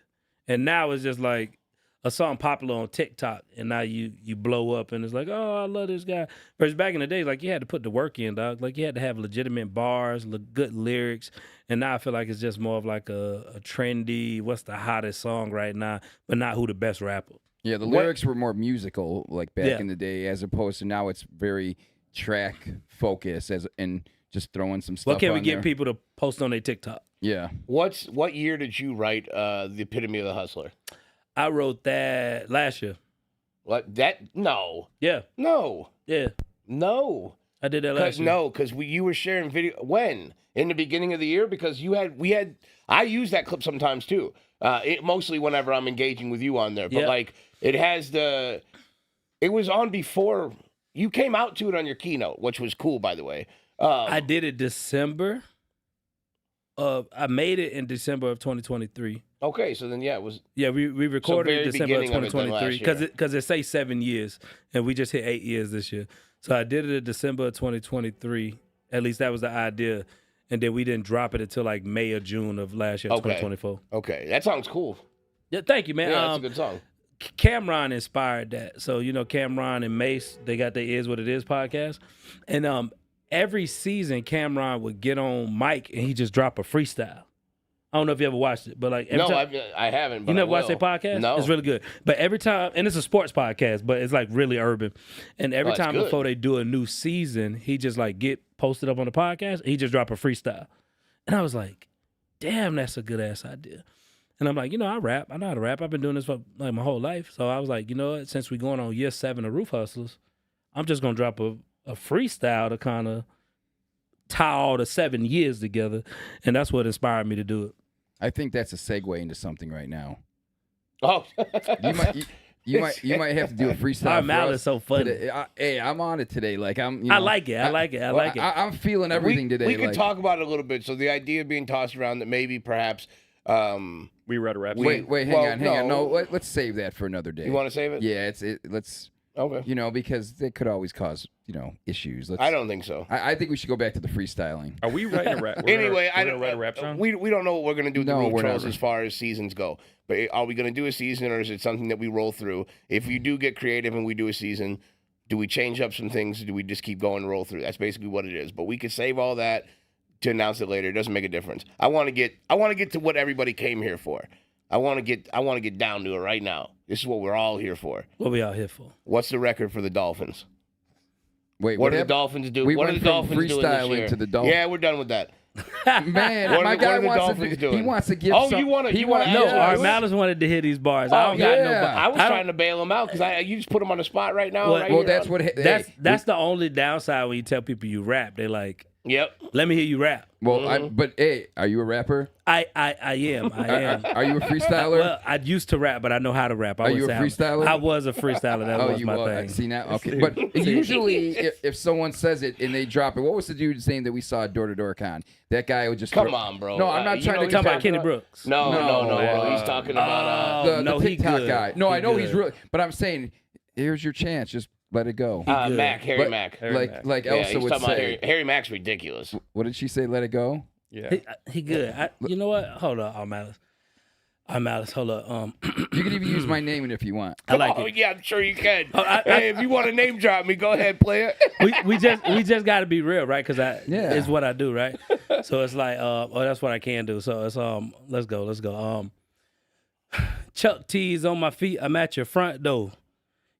[SPEAKER 3] And now it's just like a song popular on TikTok and now you blow up and it's like, oh, I love this guy. Whereas back in the days, like, you had to put the work in, dog. Like, you had to have legitimate bars, good lyrics. And now I feel like it's just more of like a trendy, what's the hottest song right now, but not who the best rapper.
[SPEAKER 2] Yeah, the lyrics were more musical like back in the day as opposed to now it's very track focused and just throwing some stuff.
[SPEAKER 3] What can we
[SPEAKER 2] on
[SPEAKER 3] get
[SPEAKER 2] there.
[SPEAKER 3] people to post on their TikTok?
[SPEAKER 2] Yeah.
[SPEAKER 1] What year did you write The Epitome of the Hustler?
[SPEAKER 3] I wrote that last year.
[SPEAKER 1] What? That? No.
[SPEAKER 3] Yeah.
[SPEAKER 1] No.
[SPEAKER 3] Yeah.
[SPEAKER 1] No.
[SPEAKER 3] I did that last year.
[SPEAKER 1] No, because you were sharing video. When? In the beginning of the year? Because I use that clip sometimes too. Mostly whenever I'm engaging with you on there. But like, it was on before you came out to it on your keynote, which was cool, by the way.
[SPEAKER 3] I did it December. I made it in December of 2023.
[SPEAKER 1] Okay, so then it was.
[SPEAKER 3] Yeah, we recorded
[SPEAKER 1] very
[SPEAKER 3] in December of
[SPEAKER 1] beginning of it then
[SPEAKER 3] 2023 because it say 7 years, and we just hit 8 years this year. So I did it in December of 2023. At least that was the idea, and then we didn't drop it until like May or June of last year, 2024.
[SPEAKER 1] Okay, that song's cool.
[SPEAKER 3] Yeah, thank you, man.
[SPEAKER 1] Yeah, that's a good song.
[SPEAKER 3] Cameron inspired that. So Cameron and Mace, they got their Is What It Is podcast, and every season, Cameron would get on mic and he just drop a freestyle. I don't know if you ever watched it, but like every time,
[SPEAKER 1] I haven't. But
[SPEAKER 3] you never watched their podcast?
[SPEAKER 1] No,
[SPEAKER 3] it's really good. But every time, and it's a sports podcast, but it's like really urban. And every time
[SPEAKER 1] good.
[SPEAKER 3] before they do a new season, he just like get posted up on the podcast. And he just drop a freestyle, and I was like, "Damn, that's a good ass idea." And I'm like, I rap. I know how to rap. I've been doing this for like my whole life. So I was like, you know what? Since we're going on year 7 of Roof Hustlers, I'm just gonna drop a freestyle to kind of tie all the 7 years together, and that's what inspired me to do it.
[SPEAKER 2] I think that's a segue into something right now.
[SPEAKER 1] Oh,
[SPEAKER 2] you might have to do a freestyle.
[SPEAKER 3] Our Mal is so funny.
[SPEAKER 2] Hey, I'm on it today. Like I
[SPEAKER 3] like it. I like it.
[SPEAKER 2] I'm feeling everything today.
[SPEAKER 1] We can talk about it a little bit. So the idea being tossed around that maybe perhaps
[SPEAKER 4] we read a rap.
[SPEAKER 2] Wait, hang on. No, let's save that for another day.
[SPEAKER 1] You want to save it?
[SPEAKER 2] Yeah, let's.
[SPEAKER 1] Okay.
[SPEAKER 2] Because it could always cause, issues.
[SPEAKER 1] I don't think so.
[SPEAKER 2] I think we should go back to the freestyling.
[SPEAKER 4] Are we writing a rap?
[SPEAKER 1] Anyway,
[SPEAKER 4] I don't write a rap song.
[SPEAKER 1] We don't know what we're gonna do with the
[SPEAKER 2] No,
[SPEAKER 1] Roof
[SPEAKER 2] we're
[SPEAKER 1] Trolls
[SPEAKER 2] never.
[SPEAKER 1] as far as seasons go. But are we gonna do a season, or is it something that we roll through? If we do get creative and we do a season, do we change up some things? Or do we just keep going and roll through? That's basically what it is. But we could save all that to announce it later. It doesn't make a difference. I want to get to what everybody came here for. I want to get down to it right now. This is what we're all here for.
[SPEAKER 3] What we out here for?
[SPEAKER 1] What's the record for the Dolphins?
[SPEAKER 2] Wait,
[SPEAKER 1] What do the Dolphins do?
[SPEAKER 2] We
[SPEAKER 1] What are
[SPEAKER 2] went
[SPEAKER 1] the
[SPEAKER 2] from
[SPEAKER 1] Dolphins doing this
[SPEAKER 2] freestyling
[SPEAKER 1] year?
[SPEAKER 2] to the Dolphins.
[SPEAKER 1] Yeah, we're done with that.
[SPEAKER 2] Man,
[SPEAKER 1] What
[SPEAKER 2] my
[SPEAKER 1] are
[SPEAKER 2] guy
[SPEAKER 1] the
[SPEAKER 2] wants
[SPEAKER 1] Dolphins
[SPEAKER 2] to.
[SPEAKER 1] doing?
[SPEAKER 2] He wants to give.
[SPEAKER 1] Oh,
[SPEAKER 2] some,
[SPEAKER 1] you wanna-
[SPEAKER 2] he
[SPEAKER 1] you wanna
[SPEAKER 2] wants-
[SPEAKER 3] No,
[SPEAKER 1] Yeah,
[SPEAKER 3] our
[SPEAKER 1] yeah.
[SPEAKER 3] Malice wanted to hear these bars. I
[SPEAKER 1] Oh,
[SPEAKER 3] don't got no.
[SPEAKER 2] yeah.
[SPEAKER 1] I was
[SPEAKER 3] I don't-
[SPEAKER 1] trying to bail him out because you just put him on the spot right now.
[SPEAKER 3] Well,
[SPEAKER 1] right
[SPEAKER 2] Well,
[SPEAKER 1] here.
[SPEAKER 2] that's what.
[SPEAKER 3] That's the only downside when you tell people you rap. They like,
[SPEAKER 1] Yep.
[SPEAKER 3] let me hear you rap.
[SPEAKER 2] Well, but hey, are you a rapper?
[SPEAKER 3] I am.
[SPEAKER 2] Are you a freestyler?
[SPEAKER 3] Well, I used to rap, but I know how to rap.
[SPEAKER 2] Are you a freestyler?
[SPEAKER 3] I was a freestyler. That was my thing.
[SPEAKER 2] See now, okay. But usually, if someone says it and they drop it, what was the dude's name that we saw at Door to Door Con? That guy would just
[SPEAKER 1] Come on, bro.
[SPEAKER 2] No, I'm not
[SPEAKER 1] You
[SPEAKER 2] trying
[SPEAKER 1] know
[SPEAKER 2] to
[SPEAKER 1] he's
[SPEAKER 3] Talking about
[SPEAKER 1] talking
[SPEAKER 3] Kenny Brooks.
[SPEAKER 1] No,
[SPEAKER 2] No,
[SPEAKER 1] He's talking about
[SPEAKER 2] the
[SPEAKER 3] no, he
[SPEAKER 2] TikTok
[SPEAKER 3] good.
[SPEAKER 2] guy. No,
[SPEAKER 3] He
[SPEAKER 2] I know he's
[SPEAKER 3] good.
[SPEAKER 2] real, but I'm saying, here's your chance. Just let it go.
[SPEAKER 3] good.
[SPEAKER 1] Mac, Harry
[SPEAKER 2] But-
[SPEAKER 1] Mac.
[SPEAKER 2] like
[SPEAKER 1] Yeah,
[SPEAKER 2] Elsa
[SPEAKER 1] he's
[SPEAKER 2] would
[SPEAKER 1] talking about
[SPEAKER 2] say.
[SPEAKER 1] Harry Mac's ridiculous.
[SPEAKER 2] What did she say? Let it go.
[SPEAKER 4] Yeah.
[SPEAKER 3] He good. You know what? Hold up, I'm Malice. Hold up.
[SPEAKER 2] You can even use my name if you want.
[SPEAKER 3] I like
[SPEAKER 1] Oh
[SPEAKER 3] it.
[SPEAKER 1] yeah, I'm sure you can.
[SPEAKER 3] I-
[SPEAKER 1] Hey, if you want to name drop me, go ahead, play it.
[SPEAKER 3] we just got to be real, right? Because
[SPEAKER 2] Yeah.
[SPEAKER 3] it's what I do, right? So it's like, that's what I can do. So it's let's go. Chuck T's on my feet, I'm at your front door.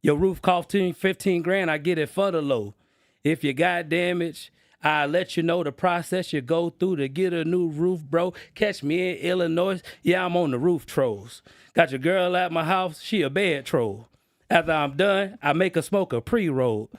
[SPEAKER 3] Your roof cost 15 grand, I get it for the low. If you got damage, I'll let you know the process you go through to get a new roof, bro. Catch me in Illinois, yeah, I'm on the roof trolls. Got your girl at my house, she a bed troll. After I'm done, I make her smoke a pre-roll.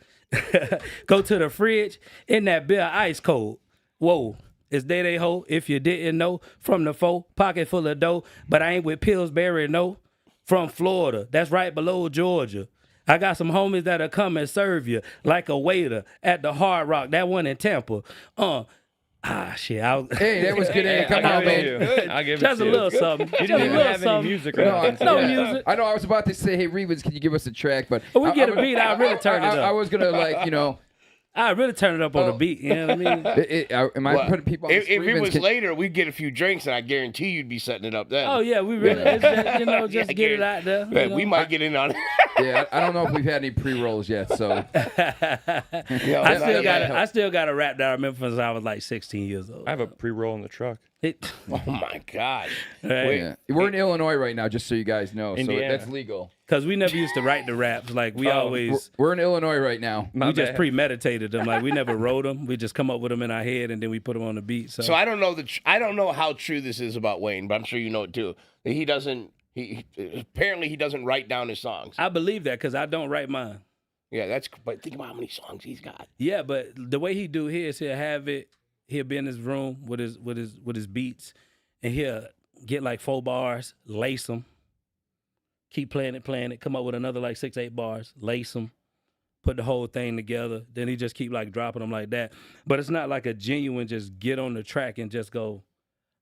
[SPEAKER 3] Go to the fridge, in that beer ice cold. Whoa, it's Day Ho, if you didn't know. From the foe, pocket full of dough, but I ain't with Pillsbury, no. From Florida, that's right below Georgia. I got some homies that'll come and serve you like a waiter at the Hard Rock, that one in Tampa. Shit.
[SPEAKER 2] Hey, that was good. Hey, come on, man.
[SPEAKER 4] I'll give it
[SPEAKER 3] Just
[SPEAKER 4] to
[SPEAKER 3] a
[SPEAKER 4] you.
[SPEAKER 3] little something.
[SPEAKER 4] You
[SPEAKER 3] Just
[SPEAKER 4] didn't
[SPEAKER 3] a
[SPEAKER 4] even
[SPEAKER 3] little
[SPEAKER 4] have any
[SPEAKER 3] something.
[SPEAKER 4] music or
[SPEAKER 2] No,
[SPEAKER 4] anything.
[SPEAKER 3] No
[SPEAKER 2] yeah.
[SPEAKER 3] music.
[SPEAKER 2] I know. I was about to say, hey, Reeves, can you give us a track? But
[SPEAKER 3] We get a beat, I really turn it up.
[SPEAKER 2] I was gonna
[SPEAKER 3] I really turn it up on the beat. You know what I mean?
[SPEAKER 2] am I putting people on the
[SPEAKER 1] If it
[SPEAKER 2] screen?
[SPEAKER 1] was later, we'd get a few drinks, and I guarantee you'd be setting it up then.
[SPEAKER 3] Oh yeah, we really, it's just, just get it out there.
[SPEAKER 1] Yeah, we might get in on it.
[SPEAKER 2] Yeah, I don't know if we've had any pre-rolls yet, so.
[SPEAKER 3] I still got a rap that I remember since I was like 16 years old.
[SPEAKER 4] I have a pre-roll in the truck.
[SPEAKER 1] Oh my gosh!
[SPEAKER 3] Right?
[SPEAKER 2] Yeah. We're in Illinois right now, just so you guys know.
[SPEAKER 4] Indiana.
[SPEAKER 2] So that's legal.
[SPEAKER 3] Because we never used to write the raps. Like we always,
[SPEAKER 2] We're in Illinois right now.
[SPEAKER 3] we just premeditated them. Like we never wrote them. We just come up with them in our head and then we put them on the beat. So
[SPEAKER 1] I don't know I don't know how true this is about Wayne, but I'm sure you know it too. He doesn't. He apparently he doesn't write down his songs.
[SPEAKER 3] I believe that because I don't write mine.
[SPEAKER 1] Yeah, but think about how many songs he's got.
[SPEAKER 3] Yeah, but the way he do his, he'll have it. He'll be in his room with his beats, and he'll get like 4 bars, lace them, keep playing it, come up with another like 6-8 bars, lace them, put the whole thing together. Then he just keep like dropping them like that. But it's not like a genuine just get on the track and just go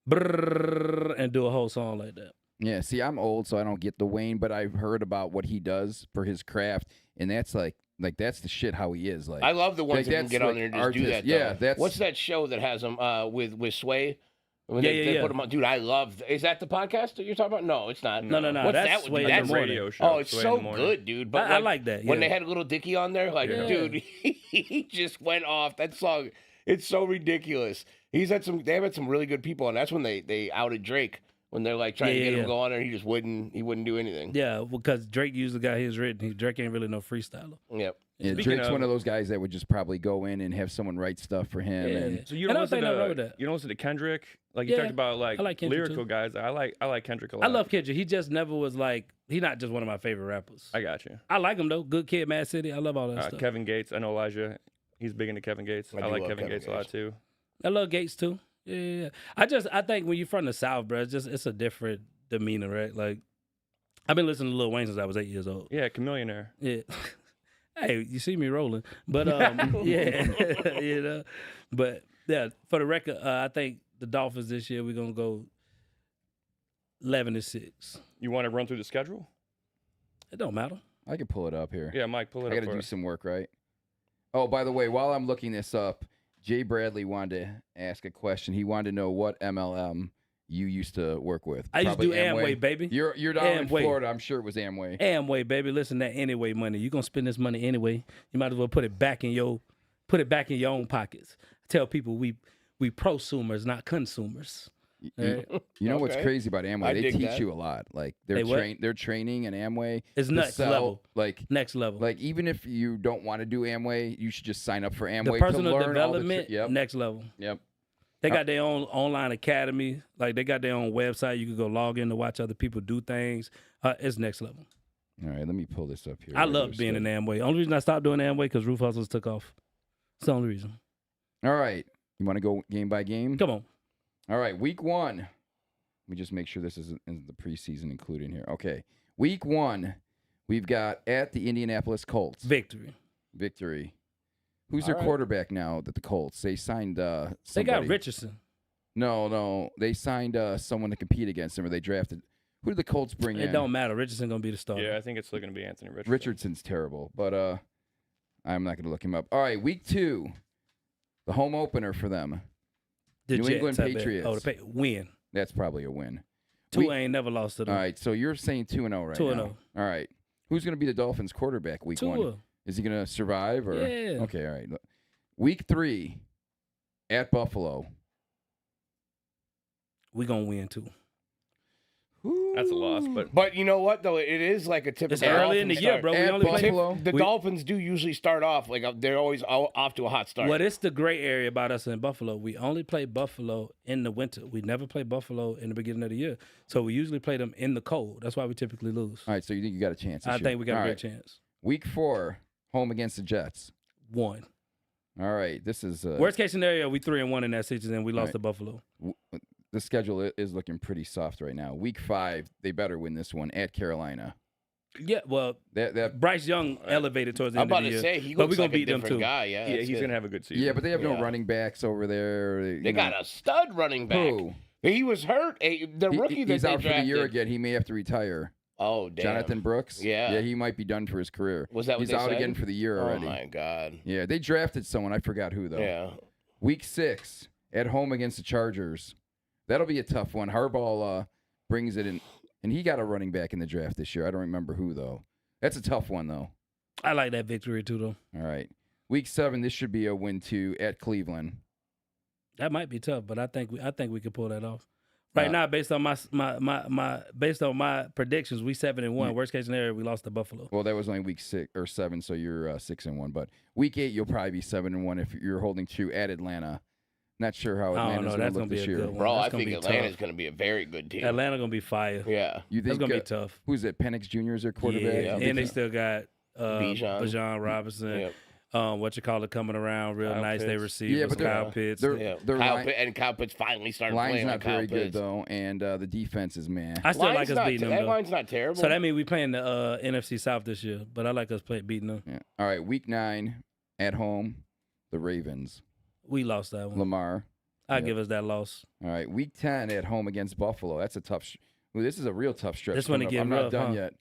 [SPEAKER 3] brrrr and do a whole song like that.
[SPEAKER 2] Yeah, see, I'm old, so I don't get the Wayne, but I've heard about what he does for his craft, and that's like that's the shit how he is. Like
[SPEAKER 1] I love the ones
[SPEAKER 2] like,
[SPEAKER 1] that can
[SPEAKER 2] that's
[SPEAKER 1] get on
[SPEAKER 2] like
[SPEAKER 1] there and just
[SPEAKER 2] artist.
[SPEAKER 1] do that.
[SPEAKER 2] Yeah,
[SPEAKER 1] though.
[SPEAKER 2] that's
[SPEAKER 1] What's that show that has him with Sway? When
[SPEAKER 3] Yeah,
[SPEAKER 1] they
[SPEAKER 3] yeah.
[SPEAKER 1] put him on, dude. I love. Is that the podcast that you're talking about? No, it's not.
[SPEAKER 3] No.
[SPEAKER 1] What's
[SPEAKER 3] That's
[SPEAKER 1] that?
[SPEAKER 3] Sway in
[SPEAKER 1] That's
[SPEAKER 3] the morning.
[SPEAKER 4] radio show.
[SPEAKER 1] Oh, it's
[SPEAKER 4] Sway in
[SPEAKER 1] so
[SPEAKER 4] the morning.
[SPEAKER 1] good, dude. But
[SPEAKER 3] I like that.
[SPEAKER 1] when
[SPEAKER 3] yeah.
[SPEAKER 1] they had Little Dicky on there, like,
[SPEAKER 4] Yeah.
[SPEAKER 1] dude, he just went off. That song, it's so ridiculous. They have had some really good people, and that's when they outed Drake when they're like trying to get him to go on there. He just wouldn't do anything.
[SPEAKER 3] Yeah, because Drake usually got his written. Drake ain't really no freestyler.
[SPEAKER 1] Yep.
[SPEAKER 2] Yeah,
[SPEAKER 4] Speaking
[SPEAKER 2] Drake's
[SPEAKER 4] of-
[SPEAKER 2] one of those guys that would just probably go in and have someone write stuff for him.
[SPEAKER 3] Yeah.
[SPEAKER 2] And
[SPEAKER 4] So you
[SPEAKER 3] I
[SPEAKER 4] don't
[SPEAKER 3] don't
[SPEAKER 4] listen
[SPEAKER 3] think nothing wrong with
[SPEAKER 4] to
[SPEAKER 3] that.
[SPEAKER 4] you don't listen to Kendrick? Like you
[SPEAKER 3] Yeah,
[SPEAKER 4] talked about like
[SPEAKER 3] I like Kendrick,
[SPEAKER 4] lyrical
[SPEAKER 3] too.
[SPEAKER 4] guys. I like Kendrick a lot.
[SPEAKER 3] I love Kendrick. He just never was like, he not just one of my favorite rappers.
[SPEAKER 4] I got you.
[SPEAKER 3] I like him though. Good Kid, Mad City. I love all that stuff.
[SPEAKER 4] Kevin Gates. I know Elijah. He's big into Kevin Gates.
[SPEAKER 1] I
[SPEAKER 4] I
[SPEAKER 1] do
[SPEAKER 4] like
[SPEAKER 1] love
[SPEAKER 4] Kevin
[SPEAKER 1] Kevin
[SPEAKER 4] Gates a lot
[SPEAKER 1] Gates.
[SPEAKER 4] too.
[SPEAKER 3] I love Gates too. Yeah. I think when you're from the South, bro, it's a different demeanor, right? Like, I've been listening to Lil Wayne since I was 8 years old.
[SPEAKER 4] Yeah, Chameleonaire.
[SPEAKER 3] Yeah. Hey, you see me rolling, but yeah, you know. But yeah, for the record, I think the Dolphins this year we're gonna go 11-6.
[SPEAKER 4] You want to run through the schedule?
[SPEAKER 3] It don't matter.
[SPEAKER 2] I can pull it up here.
[SPEAKER 4] Yeah, Mike, pull it
[SPEAKER 2] I
[SPEAKER 4] up.
[SPEAKER 2] got to
[SPEAKER 4] for
[SPEAKER 2] do
[SPEAKER 4] us.
[SPEAKER 2] some work, right? Oh, by the way, while I'm looking this up, Jay Bradley wanted to ask a question. He wanted to know what MLM you used to work with.
[SPEAKER 3] I used to do
[SPEAKER 2] Probably
[SPEAKER 3] Amway, baby.
[SPEAKER 2] You're down in
[SPEAKER 3] Amway.
[SPEAKER 2] Florida. I'm sure it was Amway.
[SPEAKER 3] Amway, baby. Listen, that anyway money. You're gonna spend this money anyway. You might as well put it back in your own pockets. I tell people we prosumers, not consumers.
[SPEAKER 2] You know what's
[SPEAKER 1] Okay.
[SPEAKER 2] crazy about Amway?
[SPEAKER 1] I
[SPEAKER 2] They
[SPEAKER 1] dig
[SPEAKER 2] teach
[SPEAKER 1] that.
[SPEAKER 2] you a lot. Like
[SPEAKER 3] They what?
[SPEAKER 2] their training in Amway.
[SPEAKER 3] It's
[SPEAKER 2] to
[SPEAKER 3] next
[SPEAKER 2] sell,
[SPEAKER 3] level.
[SPEAKER 2] Like
[SPEAKER 3] Next level.
[SPEAKER 2] even if you don't want to do Amway, you should just sign up for Amway
[SPEAKER 3] the
[SPEAKER 2] to
[SPEAKER 3] personal
[SPEAKER 2] learn all the
[SPEAKER 3] development,
[SPEAKER 2] yep.
[SPEAKER 3] next level.
[SPEAKER 2] Yep.
[SPEAKER 3] They got their own online academy. Like they got their own website. You can go log in to watch other people do things. It's next level.
[SPEAKER 2] All right, let me pull this up here.
[SPEAKER 3] I love being in Amway. Only reason I stopped doing Amway because Roof Hustles took off. It's the only reason.
[SPEAKER 2] All right. You want to go game by game?
[SPEAKER 3] Come on.
[SPEAKER 2] All right, week 1. Let me just make sure this is the preseason included in here. Okay. Week 1, we've got at the Indianapolis Colts. Victory. Who's their
[SPEAKER 1] All right.
[SPEAKER 2] quarterback now that the Colts? They signed
[SPEAKER 3] They
[SPEAKER 2] somebody.
[SPEAKER 3] got Richardson.
[SPEAKER 2] No. They signed someone to compete against them, or they drafted. Who did the Colts bring
[SPEAKER 3] It
[SPEAKER 2] in?
[SPEAKER 3] don't matter. Richardson gonna be the starter.
[SPEAKER 4] Yeah, I think it's looking to be Anthony Richardson.
[SPEAKER 2] Richardson's terrible, but I'm not going to look him up. All right, week 2, the home opener for them.
[SPEAKER 3] The
[SPEAKER 2] New
[SPEAKER 3] Jets,
[SPEAKER 2] England
[SPEAKER 3] I bet.
[SPEAKER 2] Patriots.
[SPEAKER 3] Oh, win.
[SPEAKER 2] That's probably a win.
[SPEAKER 3] Tua ain't never lost to them.
[SPEAKER 2] All right, so you're saying 2-0 right
[SPEAKER 3] 2-0.
[SPEAKER 2] now. All right. Who's going to be the Dolphins quarterback week 1?
[SPEAKER 3] Tua.
[SPEAKER 2] Is he going to survive? Or?
[SPEAKER 3] Yeah.
[SPEAKER 2] Okay, all right. Week 3, at Buffalo.
[SPEAKER 3] We gonna win too.
[SPEAKER 4] That's a loss,
[SPEAKER 1] But you know what though? It is like a typical.
[SPEAKER 3] It's early in the
[SPEAKER 1] Dolphins
[SPEAKER 3] year,
[SPEAKER 1] start.
[SPEAKER 3] bro. We
[SPEAKER 2] At
[SPEAKER 3] only play.
[SPEAKER 2] Buffalo.
[SPEAKER 1] The Dolphins do usually start off like they're always off to a hot start.
[SPEAKER 3] What is the gray area about us in Buffalo? We only play Buffalo in the winter. We never play Buffalo in the beginning of the year. So we usually play them in the cold. That's why we typically lose.
[SPEAKER 2] All right, so you think you got a chance? This
[SPEAKER 3] I
[SPEAKER 2] year.
[SPEAKER 3] think we got
[SPEAKER 2] All
[SPEAKER 3] a
[SPEAKER 2] right.
[SPEAKER 3] great chance.
[SPEAKER 2] Week 4, home against the Jets.
[SPEAKER 3] 1.
[SPEAKER 2] All right, this is
[SPEAKER 3] Worst case scenario, we 3-1 in that season, and we lost
[SPEAKER 2] Right.
[SPEAKER 3] to Buffalo.
[SPEAKER 2] The schedule is looking pretty soft right now. Week 5, they better win this one at Carolina.
[SPEAKER 3] Yeah, well,
[SPEAKER 2] That
[SPEAKER 3] Bryce Young elevated towards the
[SPEAKER 1] I'm
[SPEAKER 3] end
[SPEAKER 1] about
[SPEAKER 3] of the
[SPEAKER 1] to
[SPEAKER 3] year.
[SPEAKER 1] say he
[SPEAKER 3] but
[SPEAKER 1] looks
[SPEAKER 3] we're gonna
[SPEAKER 1] like a
[SPEAKER 3] beat them
[SPEAKER 1] different
[SPEAKER 3] too.
[SPEAKER 1] guy. Yeah,
[SPEAKER 4] yeah,
[SPEAKER 1] that's
[SPEAKER 4] he's
[SPEAKER 1] good.
[SPEAKER 4] gonna have a good season.
[SPEAKER 2] yeah, but they have no
[SPEAKER 1] Yeah.
[SPEAKER 2] running backs over there.
[SPEAKER 1] They got a stud running back.
[SPEAKER 2] Who?
[SPEAKER 1] He was hurt. The rookie that
[SPEAKER 2] He's
[SPEAKER 1] they
[SPEAKER 2] out for the year
[SPEAKER 1] drafted.
[SPEAKER 2] again. He may have to retire.
[SPEAKER 1] Oh damn!
[SPEAKER 2] Jonathan Brooks.
[SPEAKER 1] Yeah.
[SPEAKER 2] yeah, he might be done for his career.
[SPEAKER 1] Was that what
[SPEAKER 2] He's
[SPEAKER 1] they
[SPEAKER 2] out
[SPEAKER 1] said?
[SPEAKER 2] again for the year already.
[SPEAKER 1] Oh my god!
[SPEAKER 2] Yeah, they drafted someone. I forgot who though.
[SPEAKER 1] Yeah.
[SPEAKER 2] Week 6 at home against the Chargers. That'll be a tough one. Harbaugh brings it in, and he got a running back in the draft this year. I don't remember who though. That's a tough one though.
[SPEAKER 3] I like that victory too, though.
[SPEAKER 2] All right, Week 7. This should be a win too at Cleveland.
[SPEAKER 3] That might be tough, but I think we could pull that off. Right
[SPEAKER 2] Uh,
[SPEAKER 3] now, based on my predictions, we 7-1. Worst case scenario, we lost to Buffalo.
[SPEAKER 2] Well, that was only week 6 or 7, so you're 6-1. But week 8, you'll probably be 7-1 if you're holding true at Atlanta. Not sure how
[SPEAKER 3] I don't
[SPEAKER 2] Atlanta's
[SPEAKER 3] know.
[SPEAKER 2] going
[SPEAKER 3] That's
[SPEAKER 2] to
[SPEAKER 3] gonna
[SPEAKER 2] look
[SPEAKER 3] be
[SPEAKER 2] this
[SPEAKER 3] a
[SPEAKER 2] year.
[SPEAKER 3] good one.
[SPEAKER 1] Bro,
[SPEAKER 3] That's
[SPEAKER 1] I
[SPEAKER 3] gonna
[SPEAKER 1] think
[SPEAKER 3] be
[SPEAKER 1] Atlanta's
[SPEAKER 3] tough.
[SPEAKER 1] going to be a very good team.
[SPEAKER 3] Atlanta gonna be fire.
[SPEAKER 1] Yeah.
[SPEAKER 2] You
[SPEAKER 3] That's
[SPEAKER 2] think
[SPEAKER 3] gonna be tough.
[SPEAKER 2] who's it? Penix Jr. is their quarterback.
[SPEAKER 3] Yeah, and they still got Bijan Robinson.
[SPEAKER 1] Yep.
[SPEAKER 3] Coming around real
[SPEAKER 4] Kyle
[SPEAKER 3] nice. They
[SPEAKER 4] Pitts.
[SPEAKER 3] receivers.
[SPEAKER 2] Yeah, but they're-
[SPEAKER 3] Kyle Pitts.
[SPEAKER 2] they're-
[SPEAKER 1] Yeah.
[SPEAKER 2] Their
[SPEAKER 1] Kyle Pitts finally started
[SPEAKER 2] line's
[SPEAKER 1] playing
[SPEAKER 2] not
[SPEAKER 1] like Kyle
[SPEAKER 2] very good
[SPEAKER 1] Pitts.
[SPEAKER 2] though, and the defense is man.
[SPEAKER 3] I still like
[SPEAKER 1] Line's
[SPEAKER 3] us
[SPEAKER 1] not-
[SPEAKER 3] beating them
[SPEAKER 1] That
[SPEAKER 3] though.
[SPEAKER 1] line's not terrible.
[SPEAKER 3] So that means we playing the NFC South this year, but I like us beating them.
[SPEAKER 2] Yeah. All right, week 9 at home, the Ravens.
[SPEAKER 3] We lost that one.
[SPEAKER 2] Lamar.
[SPEAKER 3] I
[SPEAKER 2] Yep.
[SPEAKER 3] give us that loss.
[SPEAKER 2] All right, week 10 at home against Buffalo. That's a tough. This is a real tough stretch.
[SPEAKER 3] This one
[SPEAKER 2] coming up.
[SPEAKER 3] again
[SPEAKER 2] I'm not
[SPEAKER 3] rough,
[SPEAKER 2] done
[SPEAKER 3] huh?
[SPEAKER 2] yet.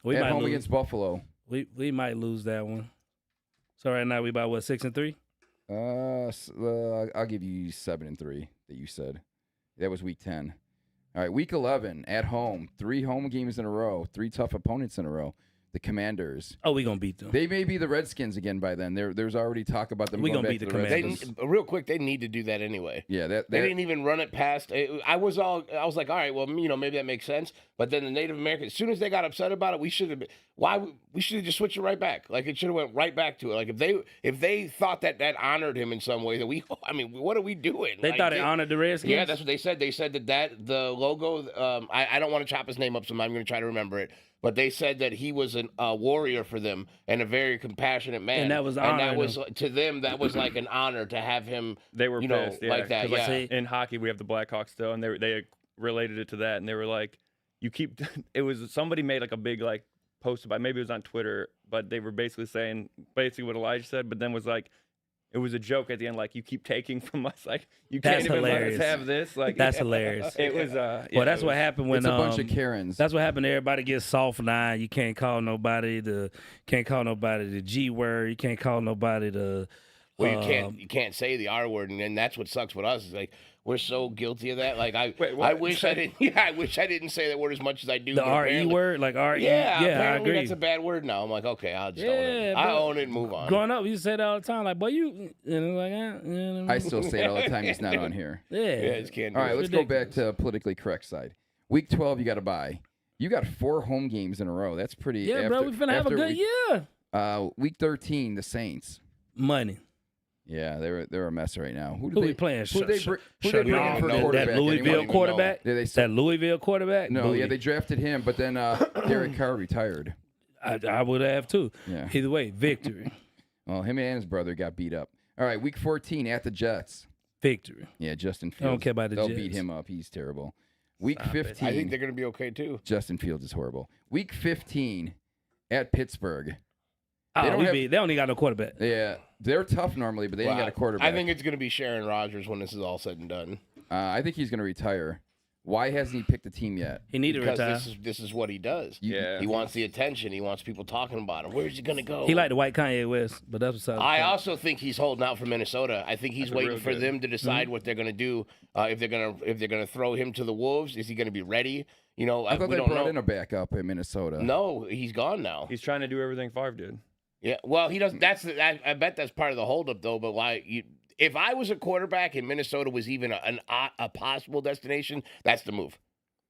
[SPEAKER 3] We
[SPEAKER 2] at
[SPEAKER 3] might
[SPEAKER 2] home
[SPEAKER 3] lose.
[SPEAKER 2] against Buffalo.
[SPEAKER 3] We might lose that one. So right now we about what 6-3.
[SPEAKER 2] I'll give you 7-3 that you said. That was week 10. All right, week 11 at home. 3 home games in a row. 3 tough opponents in a row. The Commanders.
[SPEAKER 3] Oh, we gonna beat them.
[SPEAKER 2] They may be the Redskins again by then. There's already talk about them.
[SPEAKER 3] We
[SPEAKER 2] going
[SPEAKER 3] gonna
[SPEAKER 2] back
[SPEAKER 3] beat
[SPEAKER 2] to
[SPEAKER 3] the
[SPEAKER 2] Redskins.
[SPEAKER 1] real quick, they need to do that anyway.
[SPEAKER 2] Yeah,
[SPEAKER 1] They didn't even run it past. I was like, all right, well, maybe that makes sense. But then the Native Americans, as soon as they got upset about it, we should have just switched it right back. Like it should have went right back to it. Like if they thought that honored him in some way, that what are we doing?
[SPEAKER 3] They
[SPEAKER 1] Like,
[SPEAKER 3] thought it honored the Redskins.
[SPEAKER 1] Yeah, that's what they said. They said that the logo. I don't want to chop his name up, so I'm going to try to remember it. But they said that he was a warrior for them and a very compassionate man.
[SPEAKER 3] And that was
[SPEAKER 1] to them, that was like an honor to have him.
[SPEAKER 4] They were pissed, yeah,
[SPEAKER 1] like that.
[SPEAKER 4] 'cause,
[SPEAKER 1] Yeah.
[SPEAKER 4] in hockey, we have the Blackhawks still, and they related it to that, and they were like, "You keep." It was somebody made like a big like post about, maybe it was on Twitter, but they were basically saying what Elijah said, but then was like, it was a joke at the end, like you keep taking from us, like you can't
[SPEAKER 3] That's
[SPEAKER 4] even
[SPEAKER 3] hilarious.
[SPEAKER 4] let us have this. Like
[SPEAKER 3] That's hilarious.
[SPEAKER 4] It was.
[SPEAKER 3] Well, that's what happened when
[SPEAKER 2] It's a bunch of Karens.
[SPEAKER 3] That's what happened. Everybody gets soft now. You can't call nobody the G word. You can't call nobody the.
[SPEAKER 1] Well, you can't say the R word, and then that's what sucks with us. Is like we're so guilty of that. Like
[SPEAKER 4] Wait, what?
[SPEAKER 1] I wish I didn't. Yeah, I wish I didn't say that word as much as I do.
[SPEAKER 3] The
[SPEAKER 1] but
[SPEAKER 3] RE
[SPEAKER 1] apparently-
[SPEAKER 3] word, like RE.
[SPEAKER 1] Yeah,
[SPEAKER 3] I
[SPEAKER 1] apparently
[SPEAKER 3] agree.
[SPEAKER 1] that's a bad word now. I'm like, okay, I'll just own it.
[SPEAKER 3] Yeah,
[SPEAKER 1] I
[SPEAKER 3] bro.
[SPEAKER 1] own it and move on.
[SPEAKER 3] Growing up, we used to say that all the time. Like, boy, you. And it's like, you know what I
[SPEAKER 2] I
[SPEAKER 3] mean?
[SPEAKER 2] still say it all the time. It's not on here.
[SPEAKER 3] Yeah.
[SPEAKER 1] Yeah, just can't.
[SPEAKER 2] All
[SPEAKER 1] do
[SPEAKER 2] right,
[SPEAKER 1] it.
[SPEAKER 2] let's go back
[SPEAKER 3] ridiculous.
[SPEAKER 2] to politically correct side. Week 12, you got to buy. You got 4 home games in a row. That's pretty.
[SPEAKER 3] Yeah, bro, we finna have a good year.
[SPEAKER 2] Week 13, the Saints.
[SPEAKER 3] Money.
[SPEAKER 2] Yeah, they're a mess right now.
[SPEAKER 3] Who we playing?
[SPEAKER 2] Who they bring in for
[SPEAKER 1] know.
[SPEAKER 2] quarterback?
[SPEAKER 3] That
[SPEAKER 1] Anyone
[SPEAKER 3] Louisville
[SPEAKER 1] even
[SPEAKER 3] quarterback?
[SPEAKER 2] Yeah, they
[SPEAKER 3] That
[SPEAKER 2] said
[SPEAKER 3] Louisville quarterback?
[SPEAKER 2] no.
[SPEAKER 3] Booty.
[SPEAKER 2] Yeah, they drafted him, but then Derek Carr retired.
[SPEAKER 3] I would have too.
[SPEAKER 2] Yeah.
[SPEAKER 3] Either way, victory.
[SPEAKER 2] Well, him and his brother got beat up. All right, week 14 at the Jets.
[SPEAKER 3] Victory.
[SPEAKER 2] Yeah, Justin Fields.
[SPEAKER 3] I don't care about the
[SPEAKER 2] They'll
[SPEAKER 3] Jets.
[SPEAKER 2] beat him up. He's terrible. Week
[SPEAKER 4] Stop it.
[SPEAKER 2] 15.
[SPEAKER 1] I think they're going to be okay too.
[SPEAKER 2] Justin Fields is horrible. Week 15 at Pittsburgh.
[SPEAKER 3] Oh,
[SPEAKER 2] don't have-
[SPEAKER 3] they only got no quarterback.
[SPEAKER 2] Yeah, they're tough normally, but they ain't got a quarterback.
[SPEAKER 1] I think it's going to be Sharon Rodgers when this is all said and done.
[SPEAKER 2] I think he's going to retire. Why hasn't he picked a team yet?
[SPEAKER 3] He need to
[SPEAKER 1] Because
[SPEAKER 3] retire.
[SPEAKER 1] this is what he does.
[SPEAKER 4] Yeah.
[SPEAKER 1] He wants the attention. He wants people talking about him. Where's he going to go?
[SPEAKER 3] He like the white Kanye West, but that's besides the
[SPEAKER 1] I
[SPEAKER 3] point.
[SPEAKER 1] also think he's holding out for Minnesota. I think he's
[SPEAKER 4] That's
[SPEAKER 1] waiting
[SPEAKER 4] real
[SPEAKER 1] for
[SPEAKER 4] good.
[SPEAKER 1] them to decide what they're going to do. If they're going to throw him to the wolves, is he going to be ready? You know,
[SPEAKER 2] I thought
[SPEAKER 1] we
[SPEAKER 2] they
[SPEAKER 1] don't
[SPEAKER 2] brought
[SPEAKER 1] know.
[SPEAKER 2] in a backup in Minnesota.
[SPEAKER 1] No, he's gone now.
[SPEAKER 4] He's trying to do everything Favre did.
[SPEAKER 1] Yeah, well, he doesn't. I bet that's part of the holdup, though. But why? If I was a quarterback and Minnesota was even a possible destination, that's the move.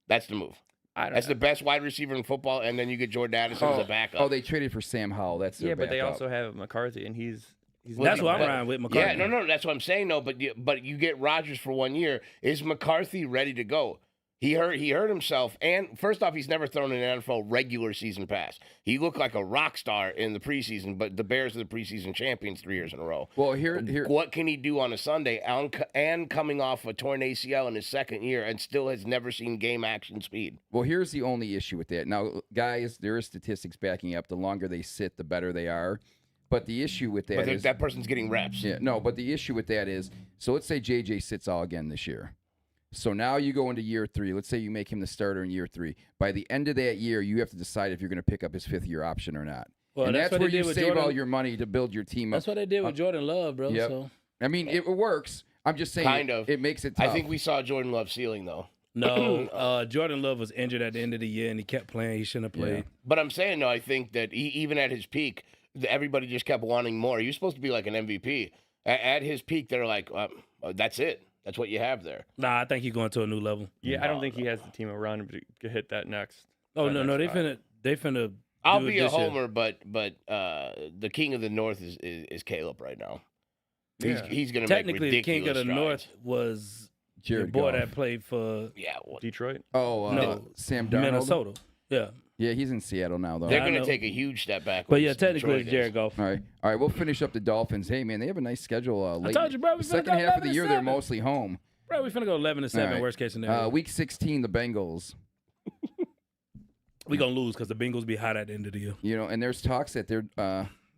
[SPEAKER 1] That's the move. That's the best wide receiver in football, and then you get Jordan Addison as a backup.
[SPEAKER 2] Oh, they traded for Sam Howell. That's their
[SPEAKER 4] Yeah, but they
[SPEAKER 2] backup.
[SPEAKER 4] also have McCarthy, and he's
[SPEAKER 3] That's what I'm riding with McCarthy.
[SPEAKER 1] Yeah, no, that's what I'm saying. No, but you get Rodgers for 1 year. Is McCarthy ready to go? He hurt himself, and first off, he's never thrown an NFL regular season pass. He looked like a rock star in the preseason, but the Bears are the preseason champions 3 years in a row.
[SPEAKER 2] Well, here,
[SPEAKER 1] What can he do on a Sunday and coming off a torn ACL in his second year and still has never seen game action speed?
[SPEAKER 2] well, here's the only issue with that. Now, guys, there are statistics backing up. The longer they sit, the better they are. But the issue with that
[SPEAKER 1] But
[SPEAKER 2] is
[SPEAKER 1] that person's getting reps.
[SPEAKER 2] yeah, no. But the issue with that is, so let's say JJ sits all again this year. So now you go into year 3. Let's say you make him the starter in year 3. By the end of that year, you have to decide if you're going to pick up his 5th-year option or not.
[SPEAKER 3] Well,
[SPEAKER 2] and
[SPEAKER 3] that's
[SPEAKER 2] that's
[SPEAKER 3] what
[SPEAKER 2] where
[SPEAKER 3] they
[SPEAKER 2] you
[SPEAKER 3] did with
[SPEAKER 2] save
[SPEAKER 3] Jordan.
[SPEAKER 2] all your money to build your team
[SPEAKER 3] That's
[SPEAKER 2] up.
[SPEAKER 3] what they did with Jordan Love, bro.
[SPEAKER 2] Yep.
[SPEAKER 3] So
[SPEAKER 2] I mean, it works. I'm just saying
[SPEAKER 1] Kind of.
[SPEAKER 2] it makes it tough.
[SPEAKER 1] I think we saw Jordan Love ceiling, though.
[SPEAKER 3] no, Jordan Love was injured at the end of the year, and he kept playing. He shouldn't have played.
[SPEAKER 1] But I'm saying, though, I think that even at his peak, everybody just kept wanting more. He was supposed to be like an MVP. At his peak, they're like, that's it. That's what you have there.
[SPEAKER 3] Nah, I think he's going to a new level.
[SPEAKER 4] Yeah, I don't think he has the team around him to hit that next.
[SPEAKER 3] Oh
[SPEAKER 4] that
[SPEAKER 3] no,
[SPEAKER 4] next
[SPEAKER 3] they
[SPEAKER 4] spot.
[SPEAKER 3] finna.
[SPEAKER 1] I'll
[SPEAKER 3] do it
[SPEAKER 1] be a
[SPEAKER 3] this year.
[SPEAKER 1] homer, but the king of the north is Caleb right now. He's going to make
[SPEAKER 3] Technically, the
[SPEAKER 1] ridiculous
[SPEAKER 3] king of the
[SPEAKER 1] strides.
[SPEAKER 3] north was your
[SPEAKER 2] Jared
[SPEAKER 3] boy
[SPEAKER 2] Goff.
[SPEAKER 3] that played for
[SPEAKER 1] Yeah, well,
[SPEAKER 4] Detroit.
[SPEAKER 2] Oh,
[SPEAKER 3] No.
[SPEAKER 2] Sam Darnold.
[SPEAKER 3] Minnesota. Yeah,
[SPEAKER 2] Yeah, he's in Seattle now, though.
[SPEAKER 1] they're
[SPEAKER 3] I
[SPEAKER 1] going to
[SPEAKER 3] know.
[SPEAKER 1] take a huge step back.
[SPEAKER 3] but yeah, technically it's Jared Goff.
[SPEAKER 2] All right. We'll finish up the Dolphins. Hey, man, they have a nice schedule. Late.
[SPEAKER 3] told you, bro, we
[SPEAKER 2] The
[SPEAKER 3] finna
[SPEAKER 2] second
[SPEAKER 3] go
[SPEAKER 2] half of the
[SPEAKER 3] 11-7.
[SPEAKER 2] year, they're mostly home.
[SPEAKER 3] Bro, we finna go 11-7.
[SPEAKER 2] All right.
[SPEAKER 3] Worst case scenario.
[SPEAKER 2] Week 16, the Bengals.
[SPEAKER 3] We gonna lose because the Bengals be hot at the end of the year.
[SPEAKER 2] You know, and there's talks that they're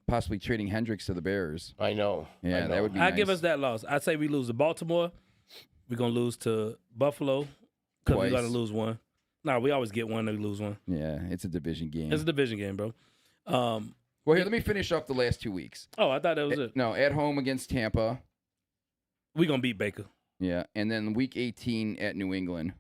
[SPEAKER 2] possibly trading Hendricks to the Bears.
[SPEAKER 1] I know.
[SPEAKER 2] Yeah,
[SPEAKER 1] I know.
[SPEAKER 2] that would be
[SPEAKER 3] I
[SPEAKER 2] nice.
[SPEAKER 3] give us that loss. I'd say we lose to Baltimore. We're gonna lose to Buffalo because we
[SPEAKER 2] Twice.
[SPEAKER 3] gotta lose one. Nah, we always get one and lose one.
[SPEAKER 2] Yeah, it's a division game.
[SPEAKER 3] It's a division game, bro.
[SPEAKER 2] Well, here, let me finish up the last 2 weeks.
[SPEAKER 3] Oh, I thought that was it.
[SPEAKER 2] No, at home against Tampa.
[SPEAKER 3] We gonna beat Baker.
[SPEAKER 2] Yeah, and then week 18 at New England.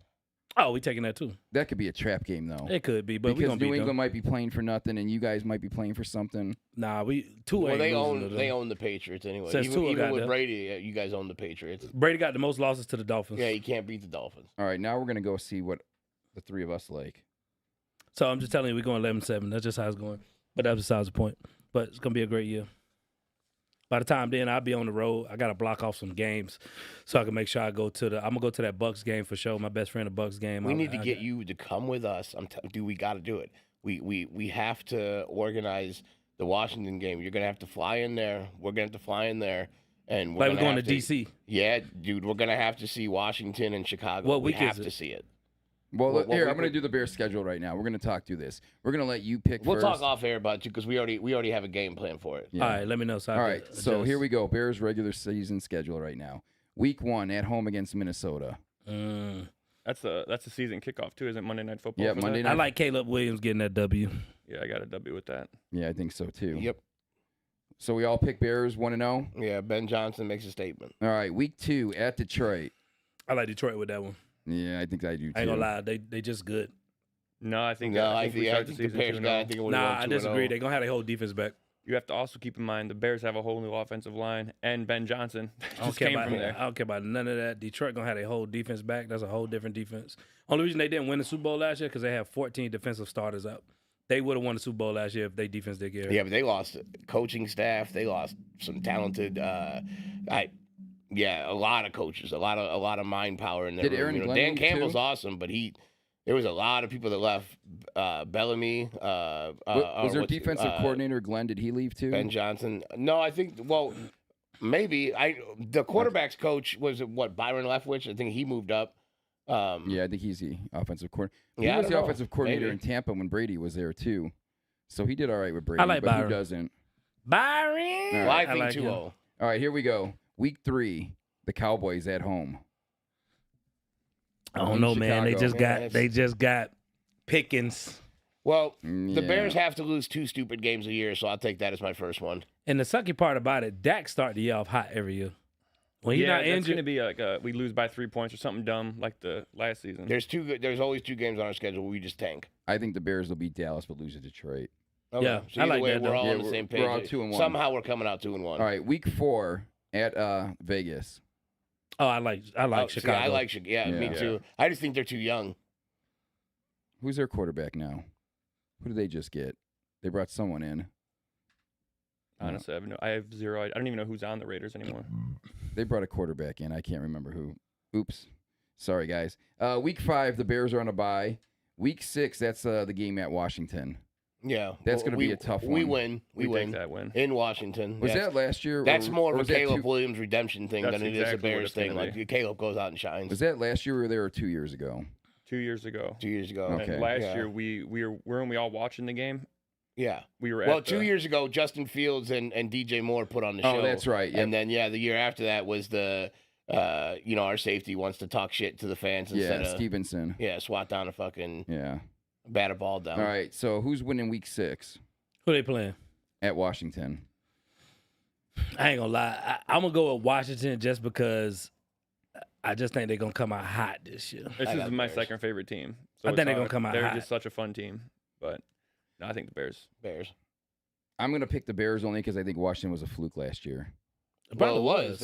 [SPEAKER 3] Oh, we taking that too.
[SPEAKER 2] That could be a trap game, though.
[SPEAKER 3] It could be, but we
[SPEAKER 2] because
[SPEAKER 3] gonna
[SPEAKER 2] New
[SPEAKER 3] beat
[SPEAKER 2] England
[SPEAKER 3] them.
[SPEAKER 2] might be playing for nothing, and you guys might be playing for something.
[SPEAKER 3] Nah, we two
[SPEAKER 1] Well,
[SPEAKER 3] ain't
[SPEAKER 1] they
[SPEAKER 3] losing to
[SPEAKER 1] own
[SPEAKER 3] them.
[SPEAKER 1] they own the Patriots anyway.
[SPEAKER 3] Says Tua
[SPEAKER 1] Even
[SPEAKER 3] got
[SPEAKER 1] with
[SPEAKER 3] them.
[SPEAKER 1] Brady, you guys own the Patriots.
[SPEAKER 3] Brady got the most losses to the Dolphins.
[SPEAKER 1] Yeah, you can't beat the Dolphins.
[SPEAKER 2] All right, now we're going to go see what the 3 of us like.
[SPEAKER 3] So I'm just telling you, we're going 11-7. That's just how it's going. But that's besides the point. But it's gonna be a great year. By the time then, I'll be on the road. I gotta block off some games so I can make sure I go to the. I'm gonna go to that Bucks game for sure. My best friend, the Bucks game.
[SPEAKER 1] We need to get you to come with us. Dude, we got to do it. We have to organize the Washington game. You're gonna have to fly in there. We're gonna have to fly in there, and
[SPEAKER 3] Like we're going to
[SPEAKER 1] have
[SPEAKER 3] DC.
[SPEAKER 1] Yeah, dude, we're gonna have to see Washington and Chicago.
[SPEAKER 3] What
[SPEAKER 1] we
[SPEAKER 3] week
[SPEAKER 1] have
[SPEAKER 3] is
[SPEAKER 1] to
[SPEAKER 3] it?
[SPEAKER 1] see it.
[SPEAKER 2] Well,
[SPEAKER 1] What
[SPEAKER 2] here,
[SPEAKER 1] week
[SPEAKER 2] I'm going
[SPEAKER 1] is-
[SPEAKER 2] to do the Bears schedule right now. We're going to talk through this. We're going to let you pick
[SPEAKER 1] We'll
[SPEAKER 2] first.
[SPEAKER 1] talk off air about you because we already have a game plan for it.
[SPEAKER 2] Yeah.
[SPEAKER 3] All right, let me know. So
[SPEAKER 2] All right, so here we go. Bears regular season schedule right now. Week 1 at home against Minnesota.
[SPEAKER 4] That's a season kickoff too, isn't it? Monday Night Football.
[SPEAKER 2] Yeah,
[SPEAKER 4] for
[SPEAKER 2] Monday
[SPEAKER 4] that?
[SPEAKER 3] I
[SPEAKER 2] night.
[SPEAKER 3] like Caleb Williams getting that W.
[SPEAKER 4] Yeah, I got a W with that.
[SPEAKER 2] Yeah, I think so too.
[SPEAKER 1] Yep.
[SPEAKER 2] So we all pick Bears 1-0.
[SPEAKER 1] Yeah, Ben Johnson makes a statement.
[SPEAKER 2] All right, week 2 at Detroit.
[SPEAKER 3] I like Detroit with that one.
[SPEAKER 2] Yeah, I think I do too.
[SPEAKER 3] I ain't gonna lie, they just good.
[SPEAKER 4] No, I think
[SPEAKER 1] No,
[SPEAKER 4] I think we start the
[SPEAKER 1] the
[SPEAKER 4] season
[SPEAKER 1] Bears
[SPEAKER 4] 2-0.
[SPEAKER 1] guy. I think it would
[SPEAKER 3] Nah, I disagree. They're gonna have their whole defense back.
[SPEAKER 4] You have to also keep in mind the Bears have a whole new offensive line and Ben Johnson
[SPEAKER 3] I don't
[SPEAKER 4] just
[SPEAKER 3] care
[SPEAKER 4] came
[SPEAKER 3] about
[SPEAKER 4] from there.
[SPEAKER 3] I don't care about none of that. Detroit gonna have their whole defense back. That's a whole different defense. Only reason they didn't win the Super Bowl last year because they have 14 defensive starters up. They would have won the Super Bowl last year if their defense did get hurt.
[SPEAKER 1] Yeah, but they lost coaching staff. They lost some talented. A lot of coaches, a lot of mind power in there.
[SPEAKER 2] Did Aaron Glenn
[SPEAKER 1] Dan
[SPEAKER 2] leave,
[SPEAKER 1] Campbell's
[SPEAKER 2] too?
[SPEAKER 1] awesome, but there was a lot of people that left. Bellamy.
[SPEAKER 2] Was their defensive coordinator Glenn? Did he leave too?
[SPEAKER 1] Ben Johnson? No, I think. Well, maybe. The quarterback's coach was what Byron Leftwich. I think he moved up.
[SPEAKER 2] Yeah, I think he's the offensive coordinator. He
[SPEAKER 1] Yeah, I
[SPEAKER 2] was
[SPEAKER 1] don't
[SPEAKER 2] the
[SPEAKER 1] know.
[SPEAKER 2] offensive coordinator
[SPEAKER 1] Maybe.
[SPEAKER 2] in Tampa when Brady was there too. So he did all right with Brady.
[SPEAKER 3] I like
[SPEAKER 2] but
[SPEAKER 3] Byron.
[SPEAKER 2] who doesn't?
[SPEAKER 3] Byron.
[SPEAKER 2] All
[SPEAKER 1] Well, I
[SPEAKER 3] I
[SPEAKER 1] think
[SPEAKER 3] like
[SPEAKER 1] 2-0.
[SPEAKER 3] him.
[SPEAKER 2] All right, here we go. Week 3, the Cowboys at home.
[SPEAKER 3] I don't
[SPEAKER 2] In
[SPEAKER 3] know, man.
[SPEAKER 2] Chicago.
[SPEAKER 3] They just got Pickens.
[SPEAKER 1] Well, the
[SPEAKER 2] Yeah.
[SPEAKER 1] Bears have to lose 2 stupid games a year, so I'll take that as my first one.
[SPEAKER 3] And the sucky part about it, Dak start the year off hot every year. When he's
[SPEAKER 4] yeah,
[SPEAKER 3] not
[SPEAKER 4] that's
[SPEAKER 3] injured,
[SPEAKER 4] gonna be like we lose by 3 points or something dumb like the last season.
[SPEAKER 1] There's always 2 games on our schedule where we just tank.
[SPEAKER 2] I think the Bears will beat Dallas but lose to Detroit.
[SPEAKER 1] Okay.
[SPEAKER 3] Yeah,
[SPEAKER 1] so
[SPEAKER 3] I
[SPEAKER 1] either
[SPEAKER 3] like
[SPEAKER 1] way,
[SPEAKER 3] that,
[SPEAKER 1] we're
[SPEAKER 3] though.
[SPEAKER 1] all
[SPEAKER 2] Yeah,
[SPEAKER 1] on the same page.
[SPEAKER 2] we're all 2-1.
[SPEAKER 1] Somehow we're coming out 2-1.
[SPEAKER 2] All right, week 4 at Vegas.
[SPEAKER 3] oh, I like
[SPEAKER 1] See,
[SPEAKER 3] Chicago.
[SPEAKER 1] I like Chicago. Yeah, me
[SPEAKER 2] Yeah.
[SPEAKER 1] too. I just think they're too young.
[SPEAKER 2] Who's their quarterback now? Who did they just get? They brought someone in.
[SPEAKER 4] Honestly, I have zero. I don't even know who's on the Raiders anymore.
[SPEAKER 2] They brought a quarterback in. I can't remember who. Oops. Sorry, guys. Week 5, the Bears are on a bye. Week 6, that's the game at Washington.
[SPEAKER 1] Yeah.
[SPEAKER 2] That's going to be a tough one.
[SPEAKER 1] We win. We win.
[SPEAKER 4] take that win.
[SPEAKER 1] In Washington.
[SPEAKER 2] Was that last year?
[SPEAKER 1] That's
[SPEAKER 2] or-
[SPEAKER 1] more
[SPEAKER 2] or
[SPEAKER 1] of a
[SPEAKER 2] was that
[SPEAKER 1] Caleb
[SPEAKER 2] two-
[SPEAKER 1] Williams redemption thing
[SPEAKER 4] That's
[SPEAKER 1] than it is a
[SPEAKER 4] exactly what
[SPEAKER 1] Bears
[SPEAKER 4] it's
[SPEAKER 1] thing.
[SPEAKER 4] gonna
[SPEAKER 1] Like
[SPEAKER 4] be.
[SPEAKER 1] Caleb goes out and shines.
[SPEAKER 2] Was that last year or there or 2 years ago?
[SPEAKER 4] 2 years ago.
[SPEAKER 1] 2 years ago?
[SPEAKER 2] Okay.
[SPEAKER 4] And last
[SPEAKER 1] Yeah.
[SPEAKER 4] year weren't we all watching the game?
[SPEAKER 1] Yeah.
[SPEAKER 4] We were.
[SPEAKER 1] Well,
[SPEAKER 4] at
[SPEAKER 1] 2
[SPEAKER 4] the,
[SPEAKER 1] years ago, Justin Fields and DJ Moore put on the show.
[SPEAKER 2] Oh, that's right. Yep.
[SPEAKER 1] And then the year after that was the our safety wants to talk shit to the fans instead
[SPEAKER 2] Yeah,
[SPEAKER 1] of
[SPEAKER 2] Stevenson.
[SPEAKER 1] swat down a fucking
[SPEAKER 2] Yeah.
[SPEAKER 1] bat a ball down.
[SPEAKER 2] All right. So who's winning week 6
[SPEAKER 3] Who they playing?
[SPEAKER 2] at Washington?
[SPEAKER 3] I ain't gonna lie. I'm gonna go with Washington just because I just think they're gonna come out hot this year.
[SPEAKER 4] This
[SPEAKER 1] I
[SPEAKER 4] is
[SPEAKER 1] got
[SPEAKER 4] my
[SPEAKER 1] Bears.
[SPEAKER 4] second favorite team.
[SPEAKER 3] I
[SPEAKER 4] it's
[SPEAKER 3] think they're gonna
[SPEAKER 4] hard.
[SPEAKER 3] come out
[SPEAKER 4] They're
[SPEAKER 3] hot.
[SPEAKER 4] just such a fun team, but no, I think the Bears.
[SPEAKER 1] Bears.
[SPEAKER 2] I'm going to pick the Bears only because I think Washington was a fluke last year.
[SPEAKER 3] It
[SPEAKER 1] Well,
[SPEAKER 3] probably
[SPEAKER 1] it was.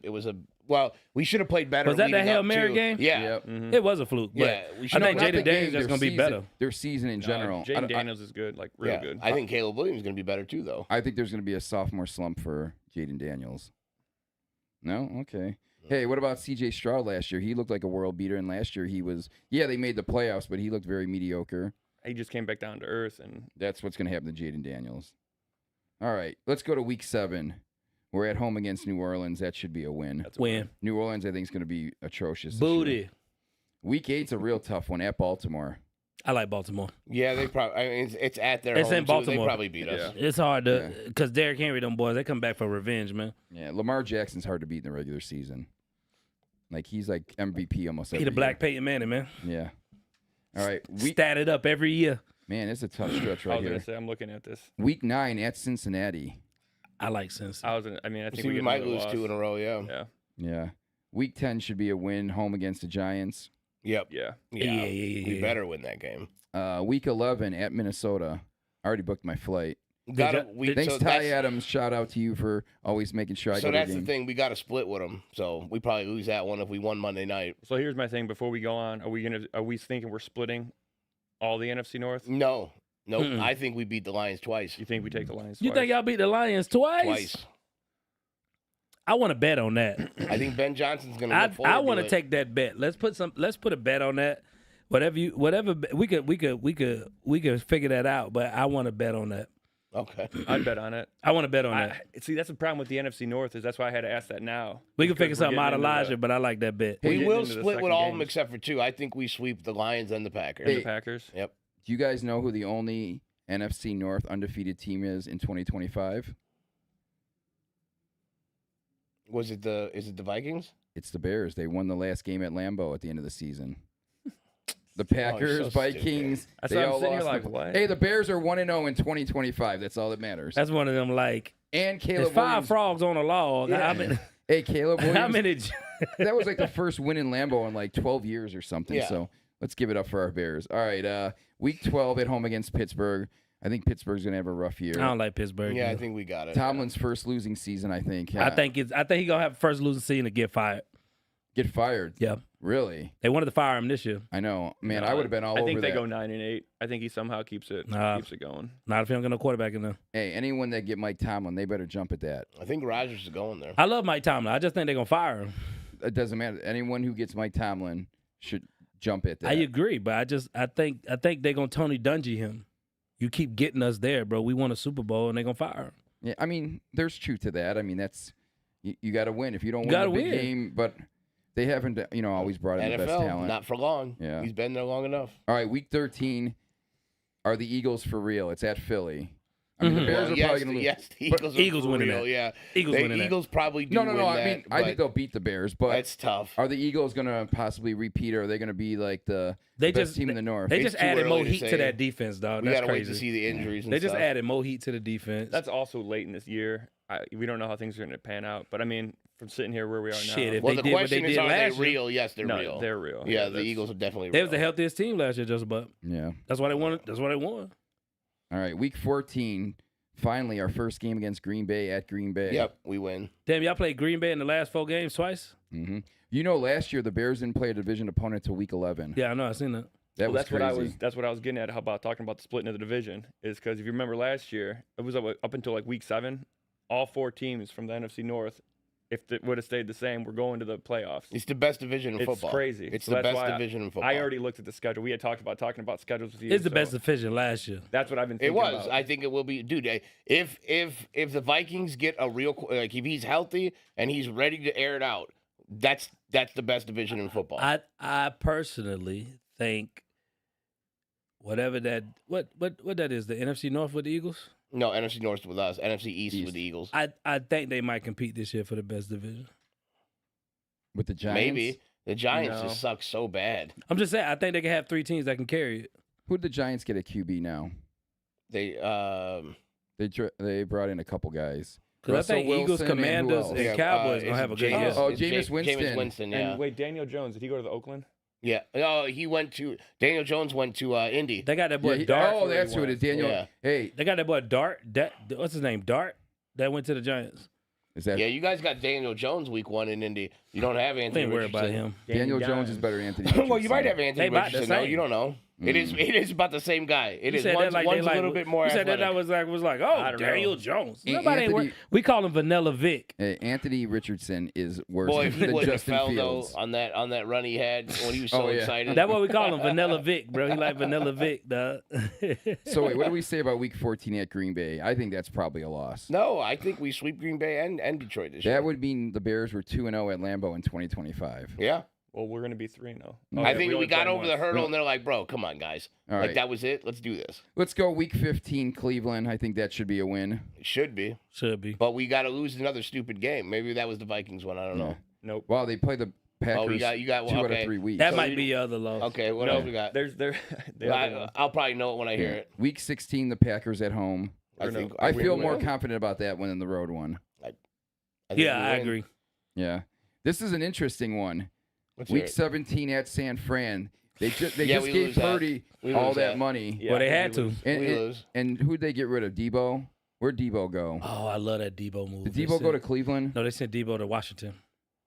[SPEAKER 1] It was a. Well, we should have played better.
[SPEAKER 3] Was that the
[SPEAKER 1] leading
[SPEAKER 3] Hail
[SPEAKER 1] up
[SPEAKER 3] Mary
[SPEAKER 1] to-
[SPEAKER 3] game?
[SPEAKER 1] Yeah.
[SPEAKER 2] Yep.
[SPEAKER 4] Mhm.
[SPEAKER 3] It was a fluke, but
[SPEAKER 1] Yeah, we
[SPEAKER 3] I
[SPEAKER 1] should
[SPEAKER 3] think
[SPEAKER 1] have.
[SPEAKER 2] Not the
[SPEAKER 3] Jaden Daniels
[SPEAKER 2] game,
[SPEAKER 3] is
[SPEAKER 2] their
[SPEAKER 3] gonna be
[SPEAKER 2] season-
[SPEAKER 3] better.
[SPEAKER 2] Their season in general.
[SPEAKER 4] Jaden Daniels is good, like real
[SPEAKER 1] Yeah,
[SPEAKER 4] good.
[SPEAKER 1] I think Caleb Williams is going to be better too, though.
[SPEAKER 2] I think there's going to be a sophomore slump for Jaden Daniels. No? Okay. Hey, what about C.J. Stroud last year? He looked like a world beater, and last year he was, they made the playoffs, but he looked very mediocre.
[SPEAKER 4] He just came back down to earth, and
[SPEAKER 2] That's what's going to happen to Jaden Daniels. All right, let's go to week 7. We're at home against New Orleans. That should be a win.
[SPEAKER 4] that's a
[SPEAKER 3] win.
[SPEAKER 2] New Orleans, I think, is going to be atrocious. this
[SPEAKER 3] Booty.
[SPEAKER 2] year. Week 8's a real tough one at Baltimore.
[SPEAKER 3] I like Baltimore.
[SPEAKER 1] Yeah, they probably. I mean, it's at their
[SPEAKER 3] It's
[SPEAKER 1] home,
[SPEAKER 3] in
[SPEAKER 1] too.
[SPEAKER 3] Baltimore.
[SPEAKER 1] They probably beat us.
[SPEAKER 4] Yeah.
[SPEAKER 3] It's hard to because Derrick Henry, them boys, they come back for revenge, man.
[SPEAKER 2] Yeah, Lamar Jackson's hard to beat in the regular season. Like, he's like MVP almost
[SPEAKER 3] He
[SPEAKER 2] every
[SPEAKER 3] the
[SPEAKER 2] year.
[SPEAKER 3] Black Peyton Manning, man.
[SPEAKER 2] Yeah. All right,
[SPEAKER 3] Stat it up every year.
[SPEAKER 2] man, it's a tough stretch
[SPEAKER 4] I
[SPEAKER 2] right
[SPEAKER 4] was gonna
[SPEAKER 2] here.
[SPEAKER 4] say I'm looking at this.
[SPEAKER 2] Week 9 at Cincinnati.
[SPEAKER 3] I like Cincy.
[SPEAKER 4] I think
[SPEAKER 1] See, we
[SPEAKER 4] get
[SPEAKER 1] might
[SPEAKER 4] another
[SPEAKER 1] lose
[SPEAKER 4] loss.
[SPEAKER 1] 2 in a row. Yeah.
[SPEAKER 4] Yeah,
[SPEAKER 2] Yeah. Week 10 should be a win home against the Giants.
[SPEAKER 1] Yep.
[SPEAKER 4] yeah.
[SPEAKER 3] Yeah.
[SPEAKER 1] We better win that game.
[SPEAKER 2] Week 11 at Minnesota. I already booked my flight. Thanks,
[SPEAKER 1] so
[SPEAKER 2] Ty
[SPEAKER 1] that's-
[SPEAKER 2] Adams. Shout out to you for always making sure I
[SPEAKER 1] So
[SPEAKER 2] go to
[SPEAKER 1] that's
[SPEAKER 2] the
[SPEAKER 1] the
[SPEAKER 2] game.
[SPEAKER 1] thing. We got to split with them. So we probably lose that one if we won Monday night.
[SPEAKER 4] So here's my thing. Before we go on, are we thinking we're splitting all the NFC North?
[SPEAKER 1] No. Nope.
[SPEAKER 3] Mm-mm.
[SPEAKER 1] I think we beat the Lions twice.
[SPEAKER 4] You think we take the Lions?
[SPEAKER 3] You
[SPEAKER 4] twice?
[SPEAKER 3] think y'all beat the Lions twice?
[SPEAKER 1] Twice.
[SPEAKER 3] I want to bet on that.
[SPEAKER 1] I think Ben Johnson's going to look forward
[SPEAKER 3] I want
[SPEAKER 1] to
[SPEAKER 3] to
[SPEAKER 1] it.
[SPEAKER 3] take that bet. Let's put a bet on that. Whatever we could figure that out. But I want to bet on that.
[SPEAKER 1] Okay.
[SPEAKER 4] I'd bet on it.
[SPEAKER 3] I want to bet on that.
[SPEAKER 4] See, that's the problem with the NFC North is that's why I had to ask that now.
[SPEAKER 3] We can
[SPEAKER 4] Because
[SPEAKER 3] figure something
[SPEAKER 4] we're
[SPEAKER 3] out,
[SPEAKER 4] getting into
[SPEAKER 3] Elijah. But I like that bet.
[SPEAKER 4] We're
[SPEAKER 1] We
[SPEAKER 4] getting
[SPEAKER 1] will
[SPEAKER 4] into the
[SPEAKER 1] split with
[SPEAKER 4] second
[SPEAKER 1] all of them
[SPEAKER 4] games.
[SPEAKER 1] except for 2. I think we sweep the Lions and the Packers.
[SPEAKER 4] And
[SPEAKER 2] Hey.
[SPEAKER 4] the Packers.
[SPEAKER 1] Yep.
[SPEAKER 2] Do you guys know who the only NFC North undefeated team is in 2025?
[SPEAKER 1] Is it the Vikings?
[SPEAKER 2] It's the Bears. They won the last game at Lambeau at the end of the season. The
[SPEAKER 1] so
[SPEAKER 2] Packers, Vikings,
[SPEAKER 4] That's
[SPEAKER 2] they
[SPEAKER 4] why I'm
[SPEAKER 2] all
[SPEAKER 4] sitting here
[SPEAKER 2] lost.
[SPEAKER 4] like, what?
[SPEAKER 2] Hey, the Bears are 1-0 in 2025. That's all that matters.
[SPEAKER 3] That's one of them like
[SPEAKER 2] And
[SPEAKER 3] there's
[SPEAKER 2] Caleb
[SPEAKER 3] 5
[SPEAKER 2] Williams.
[SPEAKER 3] frogs on a log.
[SPEAKER 2] Yeah.
[SPEAKER 3] How many?
[SPEAKER 2] Hey, Caleb
[SPEAKER 3] How
[SPEAKER 2] Williams.
[SPEAKER 3] many?
[SPEAKER 2] That was like the first win in Lambeau in like 12 years or something.
[SPEAKER 1] Yeah.
[SPEAKER 2] So let's give it up for our Bears. All right, week 12 at home against Pittsburgh. I think Pittsburgh's gonna have a rough year.
[SPEAKER 3] I don't like Pittsburgh.
[SPEAKER 1] Yeah, I think we got it.
[SPEAKER 2] Tomlin's first losing season, I think.
[SPEAKER 3] I think he gonna have first losing season to get fired.
[SPEAKER 2] Get fired.
[SPEAKER 3] Yeah,
[SPEAKER 2] Really?
[SPEAKER 3] they wanted to fire him this year.
[SPEAKER 2] I know. Man,
[SPEAKER 4] No,
[SPEAKER 2] I would have been all
[SPEAKER 4] I
[SPEAKER 2] over
[SPEAKER 4] think they
[SPEAKER 2] that.
[SPEAKER 4] go 9-8. I think he somehow keeps it going.
[SPEAKER 3] Not if you don't get no quarterback in there.
[SPEAKER 2] Hey, anyone that get Mike Tomlin, they better jump at that.
[SPEAKER 1] I think Rodgers is going there.
[SPEAKER 3] I love Mike Tomlin. I just think they're gonna fire him.
[SPEAKER 2] It doesn't matter. Anyone who gets Mike Tomlin should jump at that.
[SPEAKER 3] I agree, but I think they're gonna Tony Dungy him. You keep getting us there, bro. We won a Super Bowl and they're gonna fire him.
[SPEAKER 2] Yeah, I mean, there's truth to that. I mean, that's you got to win. If you don't win
[SPEAKER 3] gotta
[SPEAKER 2] a big
[SPEAKER 3] win.
[SPEAKER 2] game, but they haven't, always brought in the best
[SPEAKER 1] NFL,
[SPEAKER 2] talent.
[SPEAKER 1] not for long.
[SPEAKER 2] Yeah.
[SPEAKER 1] He's been there long enough.
[SPEAKER 2] All right, week 13. Are the Eagles for real? It's at Philly. I mean,
[SPEAKER 3] Mhm.
[SPEAKER 2] the Bears
[SPEAKER 1] Well,
[SPEAKER 2] are probably going to lose.
[SPEAKER 1] yes, the
[SPEAKER 2] But
[SPEAKER 1] Eagles,
[SPEAKER 3] Eagles
[SPEAKER 1] are for
[SPEAKER 3] winning
[SPEAKER 1] real,
[SPEAKER 3] that.
[SPEAKER 1] Yeah,
[SPEAKER 3] Eagles winning that.
[SPEAKER 1] Eagles probably do
[SPEAKER 2] No.
[SPEAKER 1] win
[SPEAKER 2] I
[SPEAKER 1] that,
[SPEAKER 2] mean, I think
[SPEAKER 1] but
[SPEAKER 2] they'll beat the Bears, but
[SPEAKER 1] that's tough.
[SPEAKER 2] are the Eagles going to possibly repeat, or are they going to be like the
[SPEAKER 3] They
[SPEAKER 2] best
[SPEAKER 3] just
[SPEAKER 2] team in the North?
[SPEAKER 3] They
[SPEAKER 1] It's
[SPEAKER 3] just
[SPEAKER 1] too
[SPEAKER 3] added more
[SPEAKER 1] early to
[SPEAKER 3] heat to
[SPEAKER 1] say.
[SPEAKER 3] that defense, dog.
[SPEAKER 1] We
[SPEAKER 3] That's
[SPEAKER 1] gotta
[SPEAKER 3] crazy.
[SPEAKER 1] wait to see the injuries. And
[SPEAKER 3] They just
[SPEAKER 1] stuff.
[SPEAKER 3] added more heat to the defense.
[SPEAKER 4] That's also late in this year. We don't know how things are going to pan out. But I mean, from sitting here where we are
[SPEAKER 3] Shit,
[SPEAKER 4] now,
[SPEAKER 3] if
[SPEAKER 1] Well,
[SPEAKER 3] they
[SPEAKER 1] the
[SPEAKER 3] did what
[SPEAKER 1] question
[SPEAKER 3] they
[SPEAKER 1] is,
[SPEAKER 3] did
[SPEAKER 1] are they
[SPEAKER 3] last year.
[SPEAKER 1] real? Yes, they're
[SPEAKER 4] no,
[SPEAKER 1] real.
[SPEAKER 4] they're real.
[SPEAKER 1] Yeah, the
[SPEAKER 4] that's-
[SPEAKER 1] Eagles are definitely
[SPEAKER 3] They
[SPEAKER 1] real.
[SPEAKER 3] was the healthiest team last year, just about.
[SPEAKER 2] Yeah.
[SPEAKER 3] That's why they won. That's why they won.
[SPEAKER 2] All right, week 14. Finally, our first game against Green Bay at Green Bay.
[SPEAKER 1] Yep, we win.
[SPEAKER 3] Damn, y'all played Green Bay in the last 4 games twice.
[SPEAKER 2] Mm-hmm. Last year the Bears didn't play a division opponent till week 11.
[SPEAKER 3] Yeah, I know. I seen that.
[SPEAKER 2] That was
[SPEAKER 4] that's what
[SPEAKER 2] crazy.
[SPEAKER 4] that's what I was getting at. How about talking about the splitting of the division? Is because if you remember last year, it was up until like week 7, all 4 teams from the NFC North, if it would have stayed the same, were going to the playoffs.
[SPEAKER 1] It's the best division in
[SPEAKER 4] It's
[SPEAKER 1] football.
[SPEAKER 4] crazy.
[SPEAKER 1] It's
[SPEAKER 4] So
[SPEAKER 1] the
[SPEAKER 4] that's
[SPEAKER 1] best
[SPEAKER 4] why
[SPEAKER 1] division in football.
[SPEAKER 4] I already looked at the schedule. We had talked about schedules with you.
[SPEAKER 3] It's the
[SPEAKER 4] so
[SPEAKER 3] best division last year.
[SPEAKER 4] That's what I've been
[SPEAKER 1] It
[SPEAKER 4] thinking
[SPEAKER 1] was.
[SPEAKER 4] about.
[SPEAKER 1] I think it will be. Dude, if the Vikings get a real, like, if he's healthy and he's ready to air it out, that's the best division in football.
[SPEAKER 3] I personally think whatever that what that is, the NFC North with the Eagles.
[SPEAKER 1] No, NFC North with us. NFC East with the Eagles.
[SPEAKER 3] I think they might compete this year for the best division.
[SPEAKER 2] With the Giants?
[SPEAKER 1] Maybe. The Giants
[SPEAKER 4] No.
[SPEAKER 1] just suck so bad.
[SPEAKER 3] I'm just saying, I think they can have 3 teams that can carry it.
[SPEAKER 2] Who did the Giants get at QB now?
[SPEAKER 1] They
[SPEAKER 2] They brought in a couple guys.
[SPEAKER 3] Because I
[SPEAKER 2] Russell
[SPEAKER 3] think Eagles,
[SPEAKER 2] Wilson and who
[SPEAKER 3] Commanders,
[SPEAKER 2] else?
[SPEAKER 3] and Cowboys gonna have a good year.
[SPEAKER 2] Jameis Winston.
[SPEAKER 1] Jameis Winston, yeah.
[SPEAKER 4] And wait, Daniel Jones, did he go to the Oakland?
[SPEAKER 1] Yeah. Oh, Daniel Jones went to Indy.
[SPEAKER 3] They got that boy
[SPEAKER 2] Yeah,
[SPEAKER 3] Dart.
[SPEAKER 2] oh, that's who it is. Daniel.
[SPEAKER 1] Yeah.
[SPEAKER 2] Hey,
[SPEAKER 3] They got that boy Dart. What's his name? Dart. That went to the Giants.
[SPEAKER 2] is that
[SPEAKER 1] Yeah, you guys got Daniel Jones week 1 in Indy. You don't have
[SPEAKER 3] I
[SPEAKER 1] Anthony
[SPEAKER 3] ain't worried about
[SPEAKER 1] Richardson.
[SPEAKER 3] him.
[SPEAKER 2] Daniel Jones is better than Anthony
[SPEAKER 1] Well, you might have
[SPEAKER 3] They
[SPEAKER 1] Anthony
[SPEAKER 3] about the
[SPEAKER 1] Richardson, though.
[SPEAKER 3] same.
[SPEAKER 1] You don't know. It is about the same guy. It
[SPEAKER 3] You
[SPEAKER 1] is.
[SPEAKER 3] said
[SPEAKER 1] One's,
[SPEAKER 3] that like
[SPEAKER 1] one's
[SPEAKER 3] they
[SPEAKER 1] a little bit more
[SPEAKER 3] You said
[SPEAKER 1] athletic.
[SPEAKER 3] that was like,
[SPEAKER 4] I
[SPEAKER 3] oh,
[SPEAKER 4] don't
[SPEAKER 3] Daniel
[SPEAKER 4] know.
[SPEAKER 3] Jones.
[SPEAKER 2] An-
[SPEAKER 3] Nobody ain't
[SPEAKER 2] Anthony-
[SPEAKER 3] we call him Vanilla Vic.
[SPEAKER 2] Hey, Anthony Richardson is worse
[SPEAKER 1] Boy, if he
[SPEAKER 2] than
[SPEAKER 1] wouldn't have
[SPEAKER 2] Justin
[SPEAKER 1] fell
[SPEAKER 2] Fields.
[SPEAKER 1] though on that run he had when he was so
[SPEAKER 2] Oh, yeah.
[SPEAKER 1] excited.
[SPEAKER 3] That's what we call him, Vanilla Vic, bro. He like Vanilla Vic, dog.
[SPEAKER 2] So wait, what do we say about Week 14 at Green Bay? I think that's probably a loss.
[SPEAKER 1] No, I think we sweep Green Bay and Detroit this year.
[SPEAKER 2] That would mean the Bears were 2-0 at Lambeau in 2025.
[SPEAKER 1] Yeah.
[SPEAKER 4] Well, we're going to be 3-0.
[SPEAKER 1] I think we
[SPEAKER 4] only
[SPEAKER 1] got
[SPEAKER 4] played
[SPEAKER 1] over the
[SPEAKER 4] once.
[SPEAKER 1] hurdle and they're like, bro, come on, guys.
[SPEAKER 2] All
[SPEAKER 1] Like,
[SPEAKER 2] right.
[SPEAKER 1] that was it. Let's do this.
[SPEAKER 2] Let's go Week 15 Cleveland. I think that should be a win.
[SPEAKER 1] It should be.
[SPEAKER 3] Should be.
[SPEAKER 1] But we got to lose another stupid game. Maybe that was the Vikings one. I don't know.
[SPEAKER 4] Nope.
[SPEAKER 2] Wow, they play the Packers
[SPEAKER 1] Oh, you got
[SPEAKER 2] 2 out of
[SPEAKER 1] okay.
[SPEAKER 2] 3 weeks.
[SPEAKER 3] That
[SPEAKER 1] So
[SPEAKER 3] might
[SPEAKER 1] you-
[SPEAKER 3] be your other loss.
[SPEAKER 1] Okay, what
[SPEAKER 4] No,
[SPEAKER 1] else we got?
[SPEAKER 4] There's the other one.
[SPEAKER 1] I'll probably know it when I hear
[SPEAKER 2] Yeah.
[SPEAKER 1] it.
[SPEAKER 2] Week 16 the Packers at home.
[SPEAKER 1] I
[SPEAKER 4] Or no,
[SPEAKER 1] think
[SPEAKER 2] I
[SPEAKER 1] we
[SPEAKER 2] feel
[SPEAKER 1] will.
[SPEAKER 2] more confident about that one than the road one.
[SPEAKER 1] I think
[SPEAKER 3] Yeah,
[SPEAKER 1] we
[SPEAKER 3] I
[SPEAKER 1] win.
[SPEAKER 3] agree.
[SPEAKER 2] Yeah. This is an interesting one.
[SPEAKER 1] Let's hear
[SPEAKER 2] Week
[SPEAKER 1] it.
[SPEAKER 2] 17 at San Fran. They just
[SPEAKER 1] Yeah,
[SPEAKER 2] just
[SPEAKER 1] we
[SPEAKER 2] gave
[SPEAKER 1] lose that.
[SPEAKER 2] Purdy
[SPEAKER 1] We
[SPEAKER 2] all
[SPEAKER 1] lose
[SPEAKER 2] that
[SPEAKER 1] that.
[SPEAKER 2] money.
[SPEAKER 4] Yeah,
[SPEAKER 3] Well, they
[SPEAKER 4] I think
[SPEAKER 3] had
[SPEAKER 4] we
[SPEAKER 3] to.
[SPEAKER 4] lose.
[SPEAKER 2] And,
[SPEAKER 1] We
[SPEAKER 2] and,
[SPEAKER 1] lose.
[SPEAKER 2] and who'd they get rid of? Debo? Where'd Debo go?
[SPEAKER 3] Oh, I love that Debo move.
[SPEAKER 2] Did
[SPEAKER 3] They
[SPEAKER 2] Debo go to
[SPEAKER 3] sent-
[SPEAKER 2] Cleveland?
[SPEAKER 3] No, they sent Debo to Washington.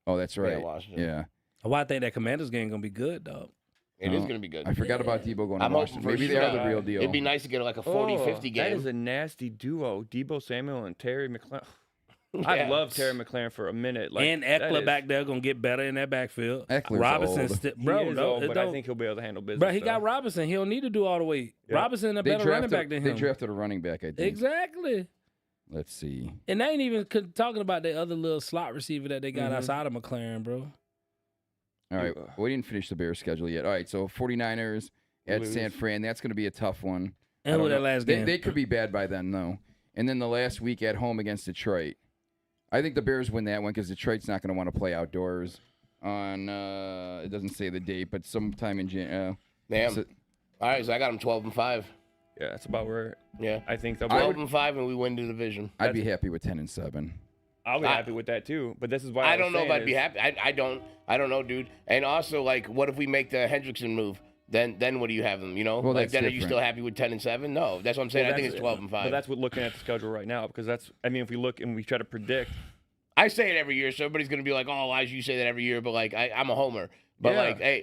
[SPEAKER 2] Oh, that's right.
[SPEAKER 1] Washington.
[SPEAKER 2] Yeah.
[SPEAKER 3] Well, I think that Commanders game gonna be good, dog.
[SPEAKER 1] It is
[SPEAKER 2] Oh,
[SPEAKER 1] going to be good.
[SPEAKER 2] I forgot about Debo going to
[SPEAKER 1] I'm hoping
[SPEAKER 2] Washington.
[SPEAKER 1] for a
[SPEAKER 2] Maybe they are the
[SPEAKER 1] shootout.
[SPEAKER 2] real deal.
[SPEAKER 1] It'd be nice to get like a 40-50 game.
[SPEAKER 4] That is a nasty duo. Debo Samuel and Terry McLaurin.
[SPEAKER 1] Yeah.
[SPEAKER 4] I love Terry McLaurin for a minute. Like,
[SPEAKER 3] and
[SPEAKER 4] that
[SPEAKER 3] Eckler
[SPEAKER 4] is-
[SPEAKER 3] back there gonna get better in that backfield.
[SPEAKER 2] Eckler's
[SPEAKER 3] Robinson,
[SPEAKER 2] old.
[SPEAKER 3] bro,
[SPEAKER 4] he is
[SPEAKER 3] no,
[SPEAKER 4] old,
[SPEAKER 3] it
[SPEAKER 4] but I
[SPEAKER 3] don't-
[SPEAKER 4] think he'll be able to handle business.
[SPEAKER 3] bro, he
[SPEAKER 4] though.
[SPEAKER 3] got Robinson. He don't need to do all the weight.
[SPEAKER 4] Yeah.
[SPEAKER 3] Robinson a better running back than
[SPEAKER 2] They
[SPEAKER 3] him.
[SPEAKER 2] drafted a running back, I think.
[SPEAKER 3] Exactly.
[SPEAKER 2] Let's see.
[SPEAKER 3] And they ain't even talking about the other little slot receiver that they got
[SPEAKER 4] Mhm.
[SPEAKER 3] outside of McLaren, bro.
[SPEAKER 2] All right. We didn't finish the Bears schedule yet. All right. So 49ers at
[SPEAKER 4] Lose.
[SPEAKER 2] San Fran. That's going to be a tough one. I
[SPEAKER 3] And
[SPEAKER 2] don't
[SPEAKER 3] with that
[SPEAKER 2] know.
[SPEAKER 3] last
[SPEAKER 2] They,
[SPEAKER 3] game.
[SPEAKER 2] they could be bad by then, though. And then the last week at home against Detroit. I think the Bears win that one because Detroit's not going to want to play outdoors on, it doesn't say the date, but sometime in January.
[SPEAKER 1] Damn. All right, so I got them 12-5.
[SPEAKER 4] Yeah, that's about where
[SPEAKER 1] Yeah.
[SPEAKER 4] I think they'll be.
[SPEAKER 1] 12-5, and we win the division.
[SPEAKER 2] I'd be happy with 10-7.
[SPEAKER 4] I'll be
[SPEAKER 1] I-
[SPEAKER 4] happy with that too. But this is why
[SPEAKER 1] I
[SPEAKER 4] was
[SPEAKER 1] don't know if
[SPEAKER 4] saying
[SPEAKER 1] I'd be
[SPEAKER 4] is-
[SPEAKER 1] happy. I don't know, dude. And also, like, what if we make the Hendrickson move? Then what do you have them? You know,
[SPEAKER 2] Well,
[SPEAKER 1] like
[SPEAKER 2] that's
[SPEAKER 1] then are you
[SPEAKER 2] different.
[SPEAKER 1] still happy with 10-7? No, that's what I'm saying.
[SPEAKER 4] Well,
[SPEAKER 1] I think
[SPEAKER 4] that's-
[SPEAKER 1] it's 12-5.
[SPEAKER 4] But that's what looking at the schedule right now, because that's. I mean, if we look and we try to predict,
[SPEAKER 1] I say it every year, so everybody's gonna be like, "Oh, Elijah, you say that every year," but like, I'm a homer. But
[SPEAKER 4] Yeah.
[SPEAKER 1] like, hey,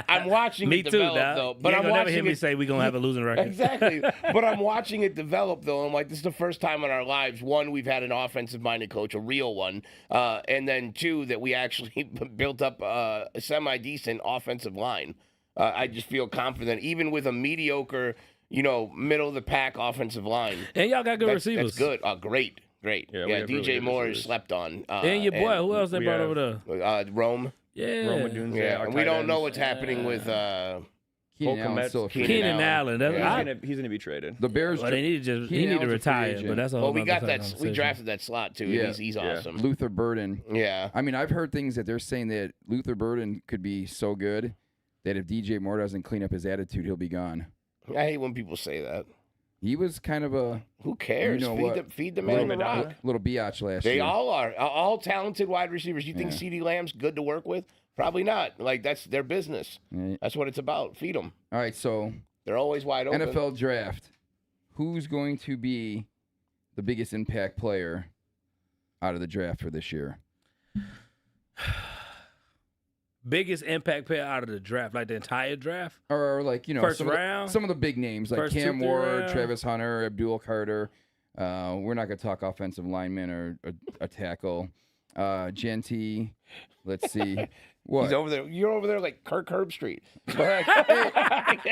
[SPEAKER 1] I'm watching
[SPEAKER 3] Me
[SPEAKER 1] it
[SPEAKER 3] too,
[SPEAKER 1] develop
[SPEAKER 3] dog.
[SPEAKER 1] though.
[SPEAKER 3] You
[SPEAKER 1] But
[SPEAKER 3] ain't
[SPEAKER 1] I'm
[SPEAKER 3] gonna never hear
[SPEAKER 1] watching
[SPEAKER 3] me
[SPEAKER 1] it
[SPEAKER 3] say we gonna have a losing record.
[SPEAKER 1] exactly. But I'm watching it develop though. I'm like, this is the first time in our lives, one, we've had an offensive-minded coach, a real one, and then two, that we actually built up a semi-decent offensive line. I just feel confident, even with a mediocre, middle of the pack offensive line.
[SPEAKER 3] And y'all got good receivers.
[SPEAKER 1] That's good. Great.
[SPEAKER 4] Yeah, we have really
[SPEAKER 1] DJ
[SPEAKER 4] good
[SPEAKER 1] Moore is
[SPEAKER 4] receivers.
[SPEAKER 1] slept on.
[SPEAKER 3] And your boy, who else they
[SPEAKER 4] we
[SPEAKER 3] brought
[SPEAKER 4] have-
[SPEAKER 3] over there?
[SPEAKER 1] Rome.
[SPEAKER 3] Yeah.
[SPEAKER 4] Roma Dunze,
[SPEAKER 1] Yeah,
[SPEAKER 4] our
[SPEAKER 1] and we
[SPEAKER 4] tight
[SPEAKER 1] don't know
[SPEAKER 4] ends.
[SPEAKER 1] what's happening with.
[SPEAKER 2] Keenan
[SPEAKER 4] Volker
[SPEAKER 2] Allen's
[SPEAKER 4] Metz-
[SPEAKER 2] still a free
[SPEAKER 1] Keenan
[SPEAKER 2] agent.
[SPEAKER 3] Keenan Allen. That's,
[SPEAKER 1] Yeah.
[SPEAKER 4] he's gonna be traded.
[SPEAKER 2] The Bears.
[SPEAKER 3] well, they need to just he
[SPEAKER 2] Keenan
[SPEAKER 3] need to
[SPEAKER 2] Allen's a free
[SPEAKER 3] retire,
[SPEAKER 2] agent.
[SPEAKER 3] but that's a whole
[SPEAKER 1] Well, we
[SPEAKER 3] nother
[SPEAKER 1] got
[SPEAKER 3] fucking
[SPEAKER 1] that. We
[SPEAKER 3] conversation.
[SPEAKER 1] drafted that slot too.
[SPEAKER 2] Yeah.
[SPEAKER 1] He's
[SPEAKER 4] Yeah.
[SPEAKER 1] awesome.
[SPEAKER 2] Luther Burden.
[SPEAKER 1] Yeah.
[SPEAKER 2] I mean, I've heard things that they're saying that Luther Burden could be so good that if DJ Moore doesn't clean up his attitude, he'll be gone.
[SPEAKER 1] I hate when people say that.
[SPEAKER 2] He was kind of a
[SPEAKER 1] Who cares?
[SPEAKER 2] You know
[SPEAKER 1] feed,
[SPEAKER 2] what?
[SPEAKER 1] feed the man the
[SPEAKER 4] Madonna.
[SPEAKER 1] rock.
[SPEAKER 2] little biatch last
[SPEAKER 1] They
[SPEAKER 2] year.
[SPEAKER 1] all are. All talented wide receivers. You think
[SPEAKER 2] Yeah.
[SPEAKER 1] CeeDee Lamb's good to work with? Probably not. Like, that's their business.
[SPEAKER 2] Right.
[SPEAKER 1] That's what it's about. Feed them.
[SPEAKER 2] All right, so
[SPEAKER 1] They're always wide open.
[SPEAKER 2] NFL draft. Who's going to be the biggest impact player out of the draft for this year?
[SPEAKER 3] biggest impact player out of the draft, like the entire draft?
[SPEAKER 2] Or like, you know,
[SPEAKER 3] First
[SPEAKER 2] some
[SPEAKER 3] round?
[SPEAKER 2] Of some of the big names like
[SPEAKER 3] First
[SPEAKER 2] Cam
[SPEAKER 3] 2-3
[SPEAKER 2] Ward,
[SPEAKER 3] round?
[SPEAKER 2] Travis Hunter, Abdul Carter. We're not going to talk offensive lineman or a tackle. Genty. Let's see. What?
[SPEAKER 1] He's over there. You're over there like Kirk Herbstreit.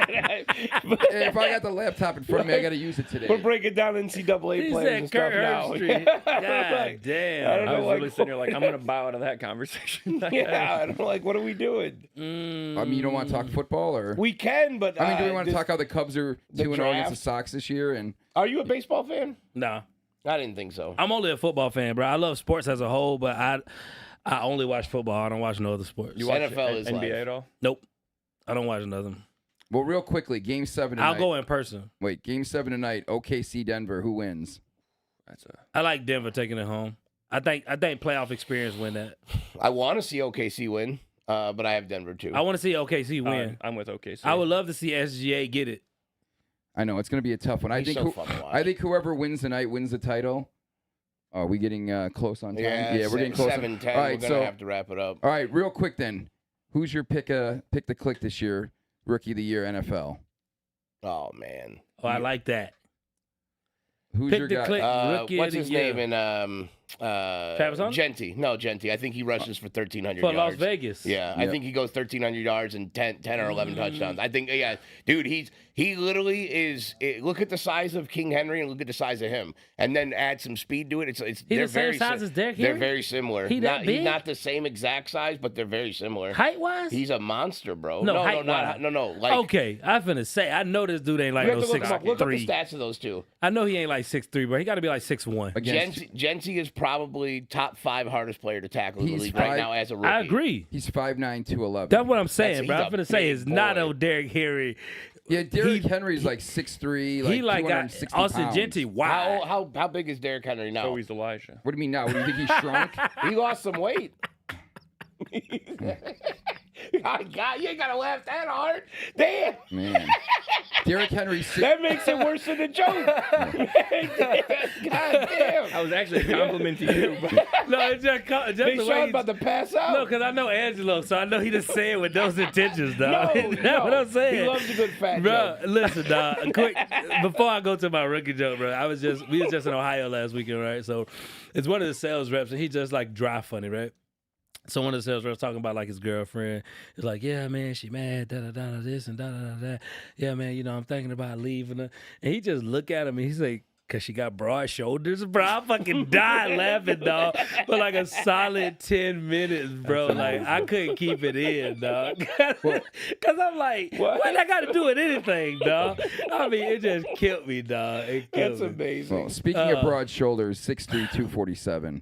[SPEAKER 2] If I got the laptop in front of me, I got to use it today.
[SPEAKER 1] We're breaking down NCAA
[SPEAKER 3] He
[SPEAKER 1] players
[SPEAKER 3] said
[SPEAKER 1] and stuff
[SPEAKER 3] Kurt
[SPEAKER 1] now.
[SPEAKER 3] Herbstreit. God damn.
[SPEAKER 1] I don't
[SPEAKER 4] I
[SPEAKER 1] know,
[SPEAKER 4] was
[SPEAKER 1] like,
[SPEAKER 4] really sitting here like, I'm gonna bow out of that conversation.
[SPEAKER 1] yeah, I don't know, like, what are we doing?
[SPEAKER 2] I mean, you don't want to talk football, or
[SPEAKER 1] We can, but
[SPEAKER 2] I mean, do we want to talk how the Cubs are
[SPEAKER 1] the
[SPEAKER 2] 2-0 against
[SPEAKER 1] draft?
[SPEAKER 2] the Sox this year? And
[SPEAKER 1] Are you a baseball fan?
[SPEAKER 3] Nah.
[SPEAKER 1] I didn't think so.
[SPEAKER 3] I'm only a football fan, bro. I love sports as a whole, but I only watch football. I don't watch no other sports.
[SPEAKER 4] You watch
[SPEAKER 1] NFL is
[SPEAKER 4] NBA
[SPEAKER 1] live.
[SPEAKER 4] at all?
[SPEAKER 3] Nope. I don't watch nothing.
[SPEAKER 2] well, real quickly, Game 7 tonight.
[SPEAKER 3] I'll go in person.
[SPEAKER 2] Wait, Game 7 tonight. OKC Denver. Who wins?
[SPEAKER 4] That's a
[SPEAKER 3] I like Denver taking it home. I think playoff experience win that.
[SPEAKER 1] I want to see OKC win, but I have Denver too.
[SPEAKER 3] I want to see OKC win.
[SPEAKER 4] I'm with OKC.
[SPEAKER 3] I would love to see SGA get it.
[SPEAKER 2] I know it's going to be a tough one.
[SPEAKER 1] He's so fun to watch.
[SPEAKER 2] I think whoever wins tonight wins the title. Are we getting close on time?
[SPEAKER 1] Yeah,
[SPEAKER 2] we're getting close.
[SPEAKER 1] 7-10.
[SPEAKER 2] All right,
[SPEAKER 1] We're gonna have to wrap it up.
[SPEAKER 2] All right, real quick then. Who's your pick the click this year? Rookie of the year NFL.
[SPEAKER 1] Oh man,
[SPEAKER 3] Oh, I like that.
[SPEAKER 2] Who's
[SPEAKER 3] Pick
[SPEAKER 2] your
[SPEAKER 3] the
[SPEAKER 2] guy?
[SPEAKER 3] click. Rookie
[SPEAKER 1] what's
[SPEAKER 3] of
[SPEAKER 1] his
[SPEAKER 3] the year.
[SPEAKER 1] name in
[SPEAKER 3] Travis Hunter?
[SPEAKER 1] Genty? No, Genty. I think he rushes for 1,300
[SPEAKER 3] For
[SPEAKER 1] yards.
[SPEAKER 3] Las Vegas.
[SPEAKER 1] Yeah, I
[SPEAKER 2] Yep.
[SPEAKER 1] think he goes 1,300 yards and 10 or 11 touchdowns. I think, yeah, dude, he literally is. Look at the size of King Henry and look at the size of him, and then add some speed to it. It's
[SPEAKER 3] He's
[SPEAKER 1] they're
[SPEAKER 3] the same
[SPEAKER 1] very
[SPEAKER 3] size as Derrick
[SPEAKER 1] They're
[SPEAKER 3] Henry?
[SPEAKER 1] very similar.
[SPEAKER 3] He that big?
[SPEAKER 1] He's not the same exact size, but they're very similar.
[SPEAKER 3] Height wise?
[SPEAKER 1] He's a monster, bro.
[SPEAKER 3] No,
[SPEAKER 1] no,
[SPEAKER 3] height-wise.
[SPEAKER 1] no. Like,
[SPEAKER 3] Okay, I finna say I know this dude ain't like
[SPEAKER 1] you have
[SPEAKER 3] no
[SPEAKER 1] to look him up. Look up the
[SPEAKER 3] 6'3".
[SPEAKER 1] stats of those two.
[SPEAKER 3] I know he ain't like 6'3", but he got to be like 6'1".
[SPEAKER 2] Against,
[SPEAKER 1] Genty is probably top 5 hardest player to tackle in the
[SPEAKER 2] He's
[SPEAKER 1] league
[SPEAKER 2] five-
[SPEAKER 1] right now as a rookie.
[SPEAKER 3] I agree.
[SPEAKER 2] he's 5'9", 211.
[SPEAKER 3] That's what I'm saying,
[SPEAKER 1] He's
[SPEAKER 3] bro.
[SPEAKER 1] a
[SPEAKER 3] I'm finna say
[SPEAKER 1] big
[SPEAKER 3] it's not
[SPEAKER 1] boy.
[SPEAKER 3] no Derrick Henry.
[SPEAKER 2] Yeah, Derrick
[SPEAKER 3] he-
[SPEAKER 2] Henry's like 6'3", like
[SPEAKER 3] He like got
[SPEAKER 2] 260
[SPEAKER 3] Austin
[SPEAKER 2] pounds.
[SPEAKER 3] Genty wide.
[SPEAKER 1] How big is Derrick Henry now?
[SPEAKER 4] So he's Elijah.
[SPEAKER 2] What do you mean now? What do you think he shrunk?
[SPEAKER 1] He lost some weight. God, you ain't gotta laugh that hard. Damn,
[SPEAKER 2] Man, Derrick Henry's
[SPEAKER 1] that makes it worse than a joke. God damn.
[SPEAKER 4] I was actually a compliment to you, but
[SPEAKER 3] No, it's just
[SPEAKER 1] Big
[SPEAKER 3] the way
[SPEAKER 1] Sean
[SPEAKER 3] he's-
[SPEAKER 1] about to pass out.
[SPEAKER 3] No, because I know Angelo, so I know he just saying with those intentions,
[SPEAKER 1] no,
[SPEAKER 3] dog. That's
[SPEAKER 1] no.
[SPEAKER 3] what I'm saying.
[SPEAKER 1] He loves a good fat
[SPEAKER 3] Bro,
[SPEAKER 1] joke.
[SPEAKER 3] listen, dog. Quick, before I go to my rookie joke, bro, we was just in Ohio last weekend, right? So it's one of the sales reps, and he just like dry funny, right? So one of the sales reps talking about like his girlfriend. He's like, yeah, man, she mad, da da da da this and da da da da. Yeah, man, you know, I'm thinking about leaving her. And he just look at him and he's like, cause she got broad shoulders, bro. I fucking died laughing, dog, for like a solid 10 minutes, bro. Like I couldn't keep it in, dog. Cause I'm like, what I got to do with anything, dog? I mean, it just killed me, dog. It killed
[SPEAKER 1] That's
[SPEAKER 3] me.
[SPEAKER 1] amazing.
[SPEAKER 2] Well, speaking of broad shoulders, 6'3", 247.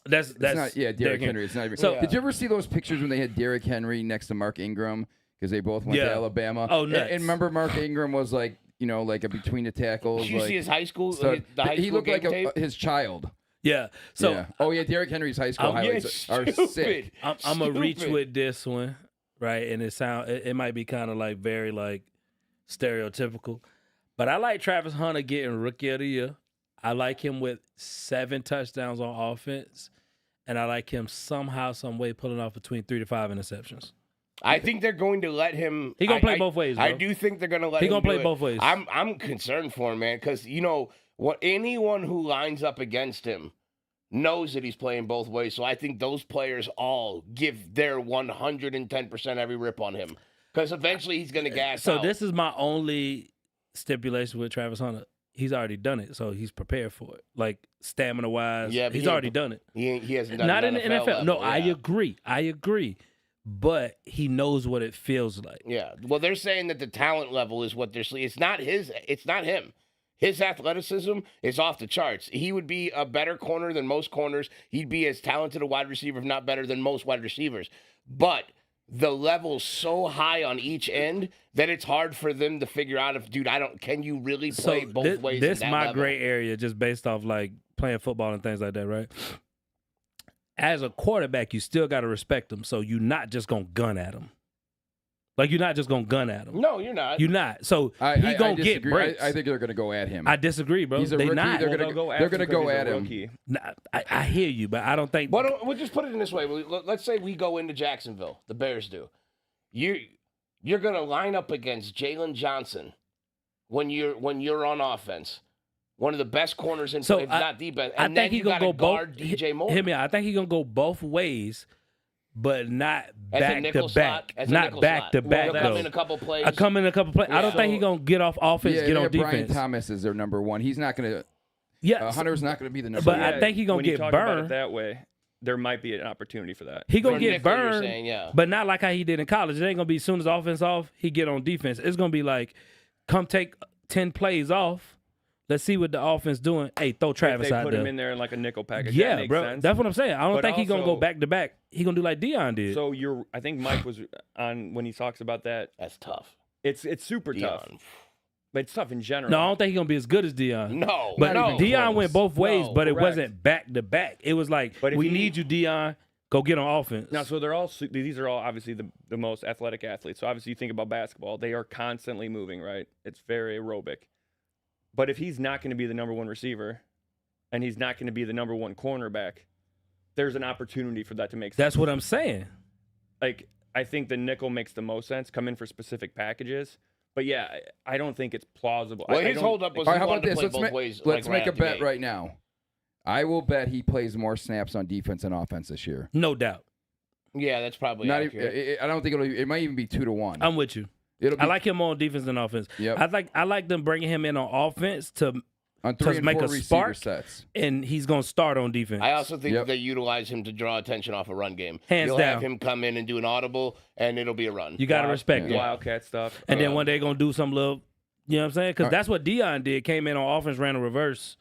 [SPEAKER 3] That's
[SPEAKER 2] It's not, yeah, Derrick Henry. It's not even.
[SPEAKER 3] So-
[SPEAKER 2] Did you ever see those pictures when they had Derrick Henry next to Mark Ingram because they both went
[SPEAKER 3] Yeah.
[SPEAKER 2] to Alabama?
[SPEAKER 3] Oh,
[SPEAKER 2] And
[SPEAKER 3] nuts.
[SPEAKER 2] remember Mark Ingram was like, you know, like a between the tackles.
[SPEAKER 1] Did you
[SPEAKER 2] like,
[SPEAKER 1] see his high school?
[SPEAKER 2] stud.
[SPEAKER 1] The high
[SPEAKER 2] He
[SPEAKER 1] school
[SPEAKER 2] looked like
[SPEAKER 1] game tape?
[SPEAKER 2] his child.
[SPEAKER 3] Yeah. So
[SPEAKER 2] yeah. Oh yeah, Derrick Henry's high school
[SPEAKER 1] Yeah,
[SPEAKER 2] highlights are
[SPEAKER 1] stupid.
[SPEAKER 2] sick.
[SPEAKER 3] I'm gonna reach
[SPEAKER 1] Stupid.
[SPEAKER 3] with this one, right? And it might be kind of like very like stereotypical, but I like Travis Hunter getting Rookie of the Year. I like him with 7 touchdowns on offense, and I like him somehow, some way pulling off between 3 to 5 interceptions.
[SPEAKER 1] I think they're going to let him.
[SPEAKER 3] He gonna play both ways,
[SPEAKER 1] I
[SPEAKER 3] bro.
[SPEAKER 1] do think they're going to let
[SPEAKER 3] He
[SPEAKER 1] him.
[SPEAKER 3] gonna play
[SPEAKER 1] do it.
[SPEAKER 3] both ways.
[SPEAKER 1] I'm concerned for him, man, because you know what? Anyone who lines up against him knows that he's playing both ways. So I think those players all give their 110% every rip on him, because eventually he's going to gas
[SPEAKER 3] So
[SPEAKER 1] out.
[SPEAKER 3] this is my only stipulation with Travis Hunter. He's already done it, so he's prepared for it. Like stamina wise,
[SPEAKER 1] Yeah, but
[SPEAKER 3] he's
[SPEAKER 1] he
[SPEAKER 3] already
[SPEAKER 1] ain't-
[SPEAKER 3] done it.
[SPEAKER 1] he hasn't done
[SPEAKER 3] Not
[SPEAKER 1] it
[SPEAKER 3] in the NFL.
[SPEAKER 1] level,
[SPEAKER 3] No,
[SPEAKER 1] yeah.
[SPEAKER 3] I agree. But he knows what it feels like.
[SPEAKER 1] Yeah. Well, they're saying that the talent level is what they're seeing. It's not him. His athleticism is off the charts. He would be a better corner than most corners. He'd be as talented a wide receiver, if not better than most wide receivers. But the level's so high on each end that it's hard for them to figure out if, dude, can you really play both ways?
[SPEAKER 3] This
[SPEAKER 1] at that
[SPEAKER 3] my
[SPEAKER 1] level?
[SPEAKER 3] gray area, just based off like playing football and things like that, right? As a quarterback, you still got to respect them, so you're not just gonna gun at them. Like you're not just gonna gun at him.
[SPEAKER 1] No, you're not.
[SPEAKER 3] You're not. So
[SPEAKER 2] I
[SPEAKER 3] he gonna get
[SPEAKER 2] disagree.
[SPEAKER 3] bricks.
[SPEAKER 2] I think they're gonna go at him.
[SPEAKER 3] I disagree, bro.
[SPEAKER 2] He's a
[SPEAKER 3] They
[SPEAKER 2] rookie.
[SPEAKER 3] not.
[SPEAKER 2] They're
[SPEAKER 4] Well,
[SPEAKER 2] gonna
[SPEAKER 4] they'll
[SPEAKER 2] they're gonna
[SPEAKER 4] because
[SPEAKER 2] go
[SPEAKER 4] he's a
[SPEAKER 2] at him.
[SPEAKER 4] rookie.
[SPEAKER 3] Nah, I hear you, but I don't think.
[SPEAKER 1] But we'll just put it in this way. Let's say we go into Jacksonville. The Bears do. You're gonna line up against Jalen Johnson when you're on offense. One of the best corners in,
[SPEAKER 3] So
[SPEAKER 1] if not the best.
[SPEAKER 3] I
[SPEAKER 1] And then
[SPEAKER 3] think he's
[SPEAKER 1] you
[SPEAKER 3] gonna
[SPEAKER 1] gotta
[SPEAKER 3] go
[SPEAKER 1] guard
[SPEAKER 3] both.
[SPEAKER 1] DJ Moore.
[SPEAKER 3] Hear me out. I think he's gonna go both ways, but not
[SPEAKER 1] As a
[SPEAKER 3] back
[SPEAKER 1] nickel
[SPEAKER 3] to
[SPEAKER 1] slot,
[SPEAKER 3] back.
[SPEAKER 1] as a
[SPEAKER 3] Not
[SPEAKER 1] nickel
[SPEAKER 3] back
[SPEAKER 1] slot.
[SPEAKER 3] to back
[SPEAKER 1] They'll come
[SPEAKER 3] though.
[SPEAKER 1] in a couple plays.
[SPEAKER 3] I come in a couple plays. I don't think
[SPEAKER 1] So-
[SPEAKER 3] he's gonna get off offense,
[SPEAKER 2] Yeah,
[SPEAKER 3] get on
[SPEAKER 2] Brian
[SPEAKER 3] defense.
[SPEAKER 2] Thomas is their number one. He's not gonna.
[SPEAKER 3] Yeah,
[SPEAKER 2] Hunter's not gonna be the number
[SPEAKER 3] But
[SPEAKER 2] one.
[SPEAKER 3] I think he gonna
[SPEAKER 4] when you
[SPEAKER 3] get
[SPEAKER 4] talk about it
[SPEAKER 3] burned.
[SPEAKER 4] that way, there might be an opportunity for that.
[SPEAKER 3] he gonna
[SPEAKER 1] For
[SPEAKER 3] get
[SPEAKER 1] nickel, you're
[SPEAKER 3] burned,
[SPEAKER 1] saying, yeah.
[SPEAKER 3] but not like how he did in college. It ain't gonna be as soon as offense off, he get on defense. It's gonna be like, come take 10 plays off. Let's see what the offense doing. Hey, throw Travis
[SPEAKER 4] If they
[SPEAKER 3] out
[SPEAKER 4] put
[SPEAKER 3] there.
[SPEAKER 4] him in there in like a nickel package.
[SPEAKER 3] Yeah,
[SPEAKER 4] that makes
[SPEAKER 3] bro.
[SPEAKER 4] sense.
[SPEAKER 3] That's what I'm saying. I don't
[SPEAKER 4] But
[SPEAKER 3] think he's gonna go
[SPEAKER 4] also-
[SPEAKER 3] back to back. He gonna do like Deion did.
[SPEAKER 4] So I think Mike was on when he talks about that.
[SPEAKER 1] That's tough.
[SPEAKER 4] It's super tough,
[SPEAKER 1] Dion.
[SPEAKER 4] but it's tough in general.
[SPEAKER 3] no, I don't think he's gonna be as good as Deion.
[SPEAKER 1] No,
[SPEAKER 3] But
[SPEAKER 1] no.
[SPEAKER 3] Deion went both ways,
[SPEAKER 1] No,
[SPEAKER 3] but it
[SPEAKER 4] correct.
[SPEAKER 3] wasn't back to back. It was like,
[SPEAKER 4] But if
[SPEAKER 3] we
[SPEAKER 4] he-
[SPEAKER 3] need you, Deion. Go get on offense.
[SPEAKER 4] Now, so these are all obviously the most athletic athletes. So obviously, you think about basketball, they are constantly moving, right? It's very aerobic. But if he's not going to be the number one receiver, and he's not going to be the number one cornerback, there's an opportunity for that to make sense.
[SPEAKER 3] That's what I'm saying.
[SPEAKER 4] Like, I think the nickel makes the most sense. Come in for specific packages. But yeah, I don't think it's plausible.
[SPEAKER 1] Well,
[SPEAKER 4] I
[SPEAKER 1] his
[SPEAKER 4] don't
[SPEAKER 1] holdup was
[SPEAKER 2] All right,
[SPEAKER 1] he
[SPEAKER 2] how about
[SPEAKER 1] wanted to
[SPEAKER 2] this?
[SPEAKER 1] play
[SPEAKER 2] Let's
[SPEAKER 1] both
[SPEAKER 2] make
[SPEAKER 1] ways.
[SPEAKER 2] let's
[SPEAKER 1] like,
[SPEAKER 2] make a
[SPEAKER 1] out the
[SPEAKER 2] bet
[SPEAKER 1] gate.
[SPEAKER 2] right now. I will bet he plays more snaps on defense and offense this year.
[SPEAKER 3] No doubt.
[SPEAKER 1] Yeah, that's probably
[SPEAKER 2] Not
[SPEAKER 1] accurate.
[SPEAKER 2] even, I don't think it might even be 2-1.
[SPEAKER 3] I'm with you.
[SPEAKER 2] It'll be
[SPEAKER 3] I like him more on defense than offense.
[SPEAKER 2] Yep.
[SPEAKER 3] I like them bringing him in on offense
[SPEAKER 2] on
[SPEAKER 3] to
[SPEAKER 2] 3 and
[SPEAKER 3] make
[SPEAKER 2] 4
[SPEAKER 3] a
[SPEAKER 2] receiver
[SPEAKER 3] spark.
[SPEAKER 2] sets.
[SPEAKER 3] and he's gonna start on defense.
[SPEAKER 1] I also think
[SPEAKER 2] Yep.
[SPEAKER 1] they utilize him to draw attention off a run game.
[SPEAKER 3] Hands
[SPEAKER 1] You'll
[SPEAKER 3] down.
[SPEAKER 1] have him come in and do an audible, and it'll be a run.
[SPEAKER 3] You gotta respect it.
[SPEAKER 4] Wildcat stuff.
[SPEAKER 3] And then one day gonna do some little, you know what I'm saying? Because
[SPEAKER 2] Right.
[SPEAKER 3] that's what Deion did. Came in on offense, ran a reverse,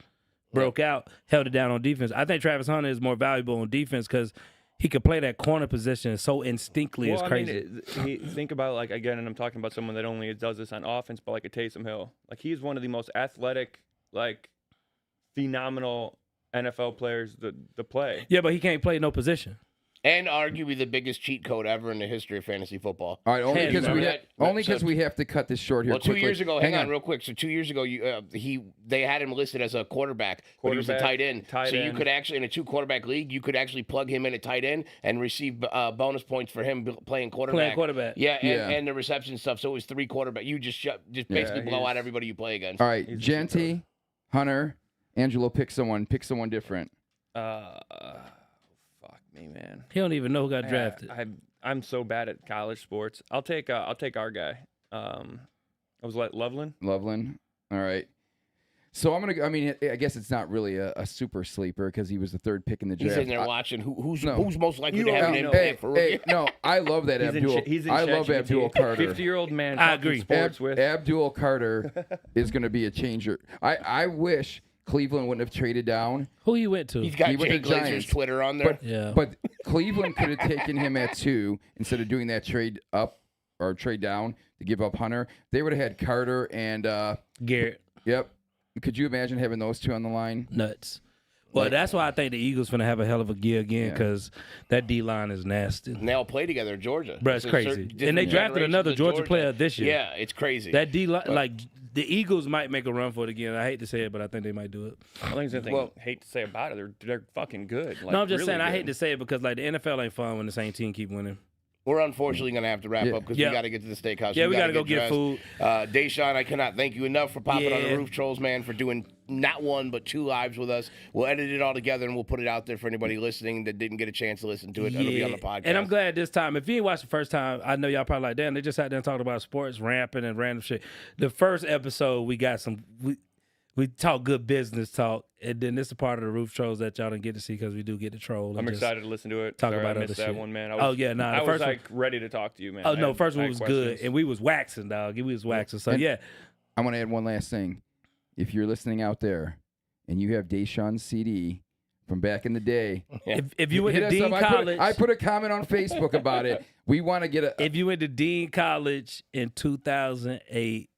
[SPEAKER 3] broke out, held it down on defense. I think Travis Hunter is more valuable on defense because he could play that corner position so instinctively. It's crazy.
[SPEAKER 4] Think about, like, again, and I'm talking about someone that only does this on offense, but like a Taysom Hill. Like, he's one of the most athletic, like, phenomenal NFL players to play.
[SPEAKER 3] Yeah, but he can't play no position.
[SPEAKER 1] And arguably the biggest cheat code ever in the history of fantasy football.
[SPEAKER 2] All right, only
[SPEAKER 3] Hands
[SPEAKER 2] because
[SPEAKER 3] down.
[SPEAKER 2] we
[SPEAKER 1] That-
[SPEAKER 2] have to cut this short here.
[SPEAKER 1] Well, 2
[SPEAKER 2] quickly.
[SPEAKER 1] years ago, hang on real quick. So 2 years ago, they had him listed as a quarterback, but he was a
[SPEAKER 4] Quarterback,
[SPEAKER 1] tight end.
[SPEAKER 4] tight
[SPEAKER 1] So you
[SPEAKER 4] end.
[SPEAKER 1] could actually, in a 2-quarterback league, you could actually plug him in at tight end and receive bonus points for him playing quarterback.
[SPEAKER 3] Playing quarterback.
[SPEAKER 1] Yeah,
[SPEAKER 2] Yeah.
[SPEAKER 1] and the reception stuff. So it was 3 quarterback. You just basically blow
[SPEAKER 4] he's-
[SPEAKER 1] out everybody you play against.
[SPEAKER 2] All right,
[SPEAKER 4] He's a
[SPEAKER 2] Genty, Hunter, Angelo, pick someone different.
[SPEAKER 4] Fuck me, man.
[SPEAKER 3] He don't even know who got drafted.
[SPEAKER 4] I'm so bad at college sports. I'll take our guy. I was like Loveland.
[SPEAKER 2] Loveland. All right. So I'm gonna. I mean, I guess it's not really a super sleeper because he was the 3rd pick in the
[SPEAKER 1] He's
[SPEAKER 2] draft.
[SPEAKER 1] sitting there watching who's
[SPEAKER 2] No.
[SPEAKER 1] most likely
[SPEAKER 4] You
[SPEAKER 1] to have
[SPEAKER 4] don't
[SPEAKER 1] an
[SPEAKER 4] know.
[SPEAKER 1] impact for rookie.
[SPEAKER 2] no, I love that Abdul.
[SPEAKER 4] He's in
[SPEAKER 2] I love
[SPEAKER 4] ChatGPT.
[SPEAKER 2] Abdul Carter.
[SPEAKER 4] 50-year-old man.
[SPEAKER 3] I
[SPEAKER 4] talking
[SPEAKER 3] agree.
[SPEAKER 4] Sports with.
[SPEAKER 2] Abdul Carter is going to be a changer. I wish Cleveland wouldn't have traded down,
[SPEAKER 3] Who he went to?
[SPEAKER 1] He's got
[SPEAKER 2] He went
[SPEAKER 1] Jay
[SPEAKER 2] to
[SPEAKER 1] Glazer's
[SPEAKER 2] Giants.
[SPEAKER 1] Twitter on there.
[SPEAKER 3] Yeah.
[SPEAKER 2] but Cleveland could have taken him at 2 instead of doing that trade up or trade down to give up Hunter. They would have had Carter and
[SPEAKER 3] Garrett.
[SPEAKER 2] yep. Could you imagine having those 2 on the line?
[SPEAKER 3] Nuts. Well, that's why I think the Eagles finna have a hell of a year again
[SPEAKER 2] Yeah.
[SPEAKER 3] because that D line is nasty.
[SPEAKER 1] And they all play together in Georgia.
[SPEAKER 3] Bro, it's
[SPEAKER 1] a
[SPEAKER 3] crazy.
[SPEAKER 1] certain
[SPEAKER 3] And they
[SPEAKER 1] different
[SPEAKER 3] drafted
[SPEAKER 1] generations
[SPEAKER 3] another
[SPEAKER 1] of
[SPEAKER 3] Georgia player this year.
[SPEAKER 1] Yeah, it's crazy.
[SPEAKER 3] That D line, like the Eagles might make a run for it again. I hate to say it, but I think they might do it.
[SPEAKER 4] I think there's
[SPEAKER 1] Well-
[SPEAKER 4] hate to say about it. They're fucking good. Like,
[SPEAKER 3] No, I'm just
[SPEAKER 4] really
[SPEAKER 3] saying I
[SPEAKER 4] good.
[SPEAKER 3] hate to say it because like the NFL ain't fun when the same team keep winning.
[SPEAKER 1] We're unfortunately going to have to wrap
[SPEAKER 2] Yeah.
[SPEAKER 1] up because
[SPEAKER 3] Yeah.
[SPEAKER 1] we got to get to the steakhouse.
[SPEAKER 3] Yeah, we
[SPEAKER 1] gotta
[SPEAKER 3] gotta go get
[SPEAKER 1] dressed.
[SPEAKER 3] food.
[SPEAKER 1] Dashaun, I cannot thank you enough for popping on the
[SPEAKER 3] Yeah.
[SPEAKER 1] roof, Trollz, man, for doing not 1 but 2 lives with us. We'll edit it all together and we'll put it out there for anybody listening that didn't get a chance to listen to it. It'll be on the podcast.
[SPEAKER 3] And I'm glad this time. If you ain't watched the first time, I know y'all probably like, damn, they just sat there and talked about sports, ramping and random shit. The first episode, we got we talk good business talk, and then this is a part of the roof trolls that y'all didn't get to see because we do get to troll. and
[SPEAKER 4] I'm
[SPEAKER 3] just
[SPEAKER 4] excited to listen to it.
[SPEAKER 3] talk
[SPEAKER 4] Sorry,
[SPEAKER 3] about
[SPEAKER 4] I
[SPEAKER 3] other
[SPEAKER 4] missed that
[SPEAKER 3] shit.
[SPEAKER 4] one, man.
[SPEAKER 3] Oh, yeah, nah, the
[SPEAKER 4] I was
[SPEAKER 3] first one-
[SPEAKER 4] like ready to talk to you, man.
[SPEAKER 3] Oh
[SPEAKER 4] I
[SPEAKER 3] no,
[SPEAKER 4] had-
[SPEAKER 3] first
[SPEAKER 4] I
[SPEAKER 3] one
[SPEAKER 4] had
[SPEAKER 3] was
[SPEAKER 4] questions.
[SPEAKER 3] good, and we was waxing, dog. We was waxing. So
[SPEAKER 2] And-
[SPEAKER 3] yeah,
[SPEAKER 2] I want to add one last thing. If you're listening out there and you have Dashaun's CD from back in the day,
[SPEAKER 3] if you went
[SPEAKER 2] hit
[SPEAKER 3] to
[SPEAKER 2] us
[SPEAKER 3] Dean
[SPEAKER 2] up.
[SPEAKER 3] College,
[SPEAKER 2] I put a comment on Facebook about it. We want to get a.
[SPEAKER 3] if you went to Dean College in 2008,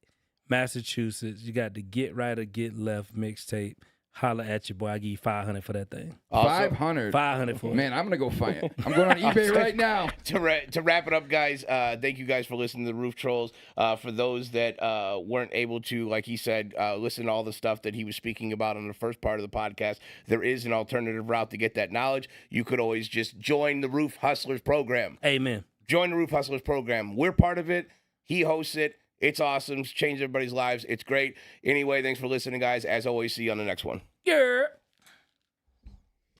[SPEAKER 3] Massachusetts, you got the Get Right or Get Left mixtape. holla at your boy. I give you 500 for that thing.
[SPEAKER 1] Also,
[SPEAKER 2] 500.
[SPEAKER 3] 500 for it.
[SPEAKER 2] Man, I'm gonna go find it. I'm going on eBay right now.
[SPEAKER 1] to wrap it up, guys, thank you guys for listening to the Roof Trolls. For those that weren't able to, like he said, listen to all the stuff that he was speaking about in the first part of the podcast, there is an alternative route to get that knowledge. You could always just join the Roof Hustlers program.
[SPEAKER 3] Amen.
[SPEAKER 1] Join the Roof Hustlers program. We're part of it. He hosts it. It's awesome. It's changed everybody's lives. It's great. Anyway, thanks for listening, guys. As always, see you on the next one.
[SPEAKER 3] Yeah.